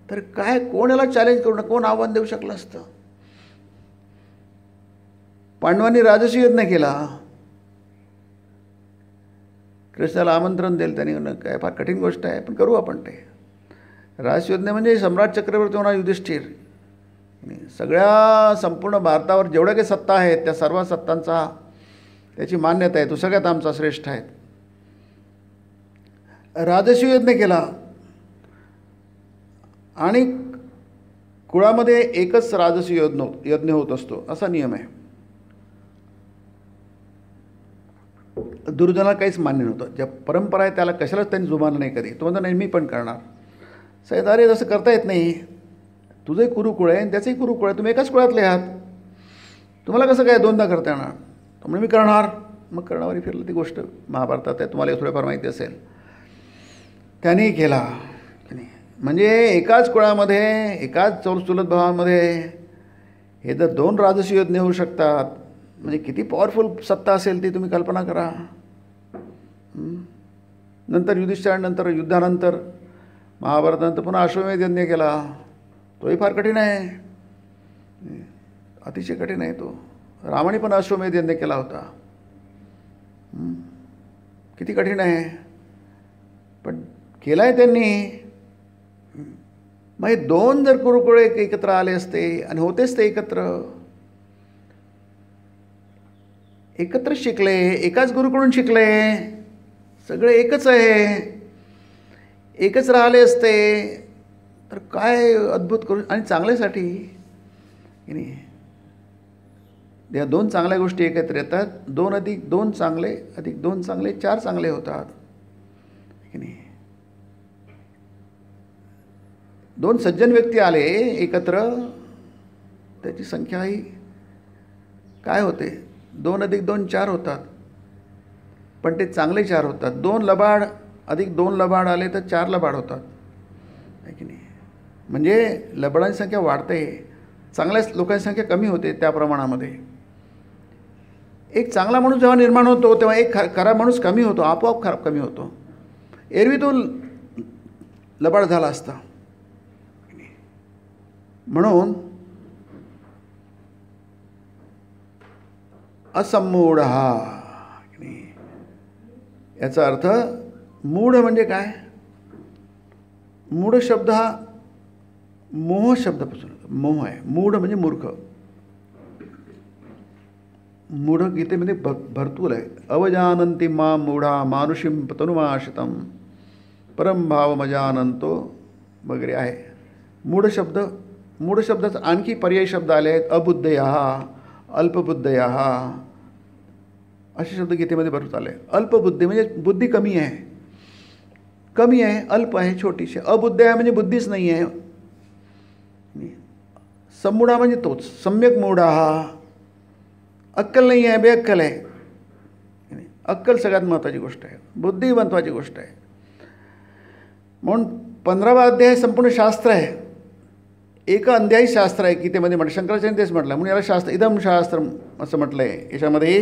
तर काय, कोण याला चॅलेंज करू नये, कोण आव्हान देऊ शकलं असतं. पांडवांनी राजसूय यज्ञ केला, कृष्णाला आमंत्रण देईल त्यांनी, म्हणलं काय फार कठीण गोष्ट आहे पण करू आपण ते. राजयोजने म्हणजे सम्राट चक्रवर्ती होणार युधिष्ठिर. सगळ्या संपूर्ण भारतावर जेवढ्या काही सत्ता आहेत त्या सर्व सत्तांचा त्याची मान्यता आहे, तो सगळ्यात आमचा श्रेष्ठ आहे. राजसूय यज्ञ केला आणि कुळामध्ये एकच राजसूय यज्ञ होत असतो असा नियम आहे. दुर्योधनाला काहीच मान्य नव्हतं. ज्या परंपरा आहे त्याला कशालाच त्यांनी जुमानलं नाही कधी. तो म्हणतो नाही मी पण करणार. साहेब अरे तसं करता येत नाही, तुझंही कुरुकुळ आहे आणि त्याचंही कुरुकुळ आहे, तुम्ही एकाच कुळातले आहात, तुम्हाला कसं काय दोनदा करता येणार. तो म्हणजे मी करणार. मग कर्णावरी फिरलं. ती गोष्ट महाभारतात आहे, तुम्हाला थोडंफार माहिती असेल. त्यांनी केला. म्हणजे एकाच कुळामध्ये एकाच चुलत भावामध्ये हे जर 2 राजसूय यज्ञ होऊ शकतात म्हणजे किती पॉवरफुल सत्ता असेल ती तुम्ही कल्पना करा. नंतर युधिष्ठिरानंतर युद्धानंतर महाभारतानंतर पुन्हा अश्वमेध यज्ञ केला. तोही फार कठीण आहे, अतिशय कठीण आहे तो. रामाने पण अश्वमेध यज्ञ केला होता. किती कठीण आहे पण केला आहे त्यांनी. मग हे 2 जर कुरुकुळ एकत्र आले असते आणि होतेच ते एकत्र शिकले, एकाच गुरुकडून शिकले, सगळे एकच आहे, एकच राहिले असते तर काय अद्भुत करू. आणि चांगल्यासाठी की नाही, या 2 चांगल्या गोष्टी एकत्र येतात. 2 अधिक 2 चांगले अधिक 2 चांगले 4 चांगले होतात की नाही. 2 सज्जन व्यक्ती आले एकत्र, त्याची संख्या ही काय होते, 2 अधिक 2 4 होतात, पण ते चांगले 4 होतात. 2 लबाड अधिक 2 लबाड आले तर 4 लबाड होतात आहे की नाही. म्हणजे लबाडांची संख्या वाढते, चांगल्या लोकांची संख्या कमी होते त्या प्रमाणामध्ये. एक चांगला माणूस जेव्हा निर्माण होतो तेव्हा एक खराब माणूस कमी होतो, आपोआप खराब कमी होतो. एरवी तो लबाड झाला असता. म्हणून असमूढ याचा अर्थ मूढ म्हणजे काय. मूढ शब्द हा मोह शब्दापासून मोह आहे. मूढ म्हणजे मूर्ख. मूढ गीतेमध्ये भरपूर आहे. अवजानंती मा मूढा मानुषीम तनुमाशितम परम भावमजानंतो वगैरे आहे. मूढ शब्दाचा आणखी पर्यायी शब्द आले आहेत. अबुद्धया, अल्पबुद्धया असे शब्द गीतेमध्ये भरपूर आले. अल्पबुद्धी म्हणजे बुद्धी कमी आहे, अल्प आहे, छोटीशी. अबुद्धया म्हणजे बुद्धीच नाही आहे. समूढा म्हणजे तोच. सम्यक मूढा, अक्कल नाही आहे, बेअक्कल आहे. अक्कल सगळ्यात महत्त्वाची गोष्ट आहे, बुद्धी महत्त्वाची गोष्ट आहे. म्हणून 15वा अध्याय संपूर्ण शास्त्र आहे, एक अध्यायी शास्त्र आहे गीतेमध्ये. म्हटलं शंकराचार्य तेच म्हटलं, म्हणून याला शास्त्र इदम शास्त्र असं म्हटलं आहे. याच्यामध्ये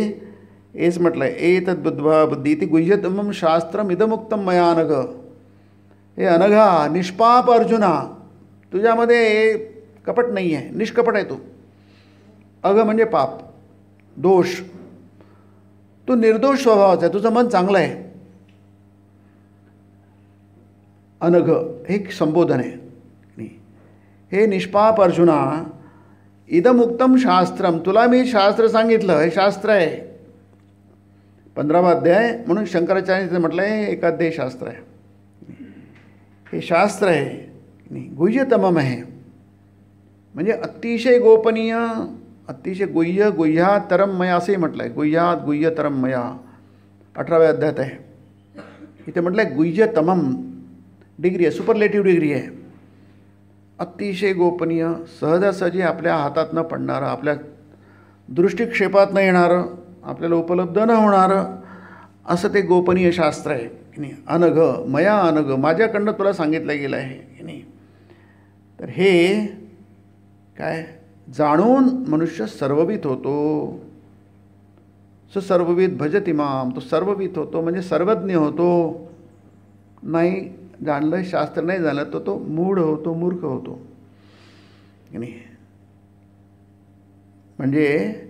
हेच म्हटलं आहे, एतद् बुद्ध्वा बुद्धी इति गुह्यतमं शास्त्रम इदमुक्तम मया अनघ. हे अनघा, निष्पाप अर्जुना, तुझ्यामध्ये कपट नाही आहे, निष्कपट आहे तू. अघ म्हणजे पाप, दोष. तू निर्दोष स्वभावाचा आहे, तुझं मन चांगलं आहे. अनघ हे संबोधन आहे. हे निष्पाप अर्जुना, इदमुक्तम शास्त्रम, तुला मी शास्त्र सांगितलं, हे शास्त्र आहे. 15वा अध्याय म्हणून शंकराचार्य म्हटलं आहे एकाध्यायी शास्त्र आहे. हे शास्त्र आहे, गुह्यतमम आहे म्हणजे अतिशय गोपनीय, अतिशय गुह्य, गुह्यातरम मया असंही म्हटलं आहे. गुह्यात गुह्यतरम मया 18व्या अध्यायात आहे. इथे म्हटलं आहे गुह्यतमम, डिग्री आहे, सुपरलेटिव्ह डिग्री आहे. अतिशय गोपनीय, सहजासहजी आपल्या हातात न पडणारं, आपल्या दृष्टिक्षेपात न येणारं, आपल्याला उपलब्ध न होणारं असं ते गोपनीय शास्त्र आहे की नाही. अनघ मया अनघ, माझ्याकडनं तुला सांगितलं गेलं आहे की नाही. तर हे काय जाणून मनुष्य सर्ववित होतो. सर्ववित भजति माम, तो सर्ववित होतो म्हणजे सर्वज्ञ होतो. नाही जाणलं, शास्त्र नाही जाणलं तर तो मूढ होतो, मूर्ख होतो की नाही. म्हणजे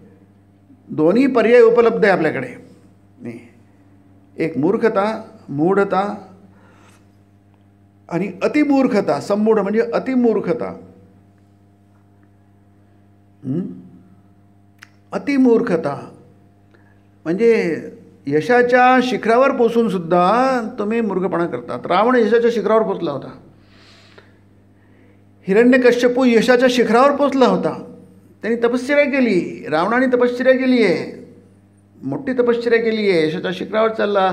दोन्ही पर्याय उपलब्ध आहे आपल्याकडे नाही. एक मूर्खता, मूढता आणि अतिमूर्खता. संमूढ म्हणजे अतिमूर्खता. अतिमूर्खता म्हणजे यशाच्या शिखरावर पोचून सुद्धा तुम्ही मूर्खपणा करतात. रावण यशाच्या शिखरावर पोचला होता. हिरण्यकश्यपू यशाच्या शिखरावर पोचला होता. त्यांनी तपश्चर्या केली. रावणाने तपश्चर्या केली आहे, मोठी तपश्चर्या केली आहे. यशाच्या शिखरावर चालला.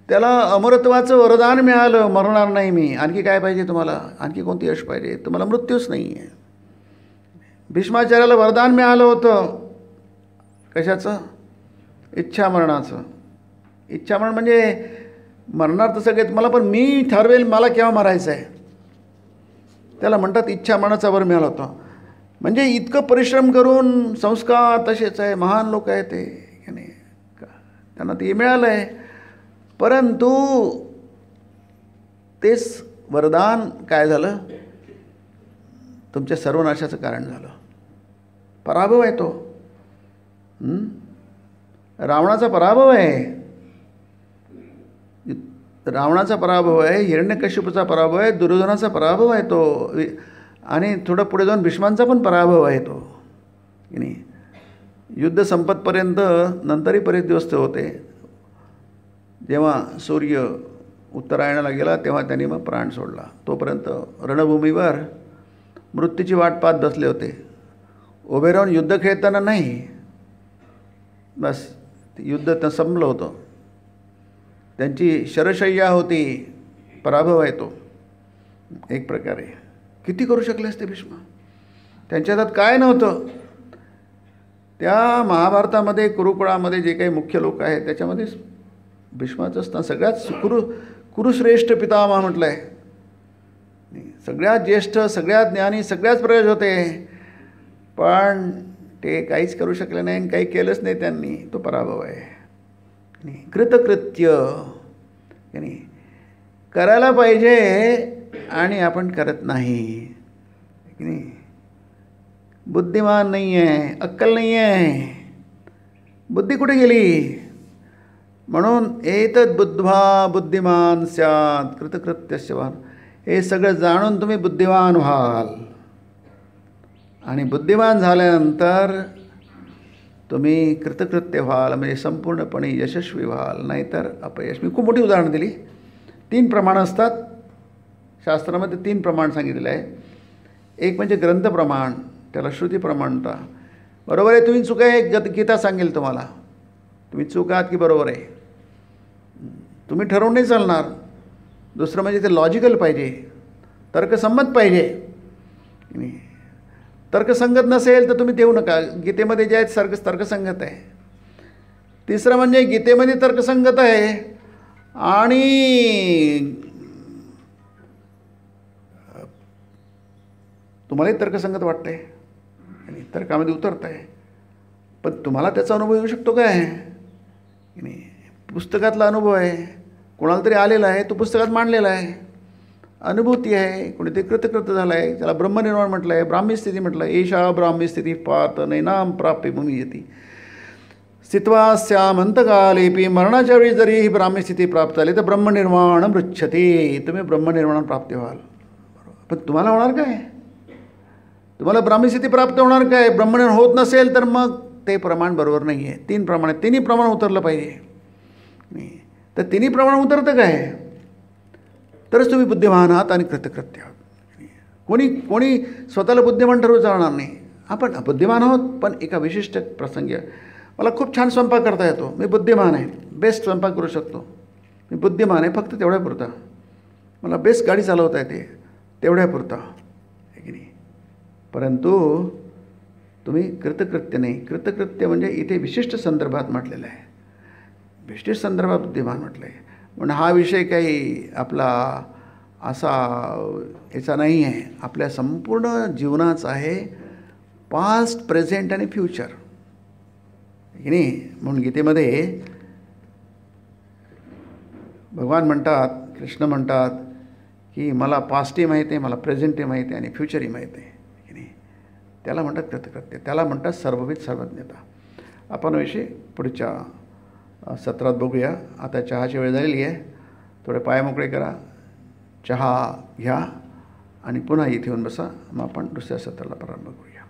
त्याला अमरत्वाचं वरदान मिळालं, मरणार नाही मी. आणखी काय पाहिजे तुम्हाला? आणखी कोणती यश पाहिजे? तुम्हाला मृत्यूच नाही आहे. भीष्माचार्याला वरदान मिळालं होतं. कशाचं? इच्छामरणाचं. इच्छामरण म्हणजे मरणार तर सगळेच मला, पण मी ठरवेल मला केव्हा मरायचं आहे. त्याला म्हणतात इच्छामरणाचा वर मिळाला होता. म्हणजे इतकं परिश्रम करून, संस्कार तसेच आहे, महान लोक आहे ते, नाही त्यांना ते मिळालं आहे. परंतु तेच वरदान काय झालं? तुमच्या सर्वनाशाचं कारण झालं. पराभव आहे तो. रावणाचा पराभव आहे. रावणाचा पराभव आहे, हिरण्यकश्यपूचा पराभव आहे, दुर्योधनाचा पराभव आहे तो, आणि थोडं पुढे जाऊन भीष्मांचा पण पराभव आहे तो. की नाही? युद्ध संपतपर्यंत नंतरही बरेच दिवस ते होते. जेव्हा सूर्य उत्तरायणाला गेला तेव्हा त्यांनी मग प्राण सोडला. तोपर्यंत रणभूमीवर मृत्यूची वाट पाहत बसले होते. उभे राहून युद्ध खेळताना नाही, बस युद्ध तर संपलं होतं. त्यांची शरशय्या होती. पराभव आहे तो एक प्रकारे. किती करू शकले असते भीष्म? त्यांच्या हातात काय नव्हतं. त्या महाभारतामध्ये कुरुकुळामध्ये जे काही मुख्य लोक आहेत त्याच्यामध्ये भीष्माचं स्थान सगळ्यात कुरुश्रेष्ठ पितामह म्हटलं आहे. सगळ्यात ज्येष्ठ, सगळ्यात ज्ञानी, सगळ्याच प्रयोज होते. पण ते काहीच करू शकले नाही आणि काही केलंच नाही त्यांनी. तो पराभव आहे. कृतकृत्य नाही, करायला पाहिजे आणि आपण करत नाही. बुद्धिमान नाही आहे, अक्कल नाही आहे. बुद्धी कुठे गेली? म्हणून एतद् बुद्ध्वा बुद्धिमान स्यात् कृतकृत्यस्यवान. हे सगळं जाणून तुम्ही बुद्धिमान व्हाल, आणि बुद्धिमान झाल्यानंतर तुम्ही कृतकृत्य व्हाल, म्हणजे संपूर्णपणे यशस्वी व्हाल, नाहीतर अपयश. मी खूप मोठी उदाहरणं दिली. 3 प्रमाणं असतात शास्त्रामध्ये. 3 प्रमाण सांगितलेलं आहे. एक म्हणजे ग्रंथप्रमाण, त्याला श्रुतीप्रमाणता. बरोबर आहे, तुम्ही चुका आहे, गीता सांगेल तुम्हाला तुम्ही चूक आहात की बरोबर आहे. तुम्ही ठरवून नाही चालणार. दुसरं म्हणजे ते लॉजिकल पाहिजे, तर्कसंमत पाहिजे. तर्कसंगत नसेल तर तुम्ही देऊ नका. गीतेमध्ये जे आहेत तर्कसंगत आहे. तिसरं म्हणजे गीतेमध्ये तर्कसंगत आहे आणि तुम्हालाही तर्कसंगत वाटतं आहे आणि तर्कामध्ये उतरत आहे, पण तुम्हाला त्याचा अनुभव येऊ शकतो काय? नाही, पुस्तकातला अनुभव आहे, कोणाला तरी आलेला आहे, तो पुस्तकात मांडलेला आहे, अनुभूती आहे. कोणीतरी कृतकृत झाला आहे, त्याला ब्रह्मनिर्वाण म्हटलं आहे, ब्राह्मी स्थिती म्हटलं आहे. एषा ब्राह्मी स्थिती पार्थ नैनाम प्राप्य भूमी येते स्थित्वा स्यामंतकालेपी. मरणाच्या वेळी जरी ही ब्राह्मी स्थिती प्राप्त झाली तर ब्रह्मनिर्वाण मृच्छते. तुम्ही ब्रह्मनिर्वाण प्राप्त व्हाल. पण तुम्हाला होणार काय? तुम्हाला ब्राह्मी स्थिती प्राप्त होणार काय? ब्रह्मनिर्वाण होत नसेल तर मग ते प्रमाण बरोबर नाही आहे. 3 प्रमाण आहेत, तिन्ही प्रमाण उतरलं पाहिजे. नाही तर तिन्ही प्रमाण उतरतं काय? तरच तुम्ही बुद्धिमान आहात आणि कृतकृत्य आहात. कोणी स्वतःला बुद्धिमान ठरवू चालणार नाही. आपण बुद्धिमान आहोत, पण एका विशिष्ट प्रसंगी. मला खूप छान स्वयंपाक करता येतो, मी बुद्धिमान आहे, बेस्ट स्वयंपाक करू शकतो, मी बुद्धिमान आहे, फक्त तेवढ्यापुरता. मला बेस्ट गाडी चालवता येते, तेवढ्यापुरता आहे की नाही. परंतु तुम्ही कृतकृत्य नाही. कृतकृत्य म्हणजे इथे विशिष्ट संदर्भात म्हटलेलं आहे, विशिष्ट संदर्भात बुद्धिमान म्हटलं आहे. म्हणून हा विषय काही आपला असा याचा नाही आहे, आपल्या संपूर्ण जीवनाचा आहे, पास्ट, प्रेझेंट आणि फ्युचर की नाही. म्हणून गीतेमध्ये भगवान म्हणतात, कृष्ण म्हणतात की मला पास्टही माहिती आहे, मला प्रेझेंटही माहिती आहे आणि फ्युचरही माहिती आहे की नाही. त्याला म्हणतात कृतकृत्य, त्याला म्हणतात सर्वविध सर्वज्ञता. आपण विषय पुढच्या सत्रात बघूया. आता चहाची वेळ झालेली आहे. थोडे पाय मोकळे करा, चहा घ्या आणि पुन्हा इथे येऊन बसा. मग आपण दुसऱ्या सत्राला प्रारंभ करूया.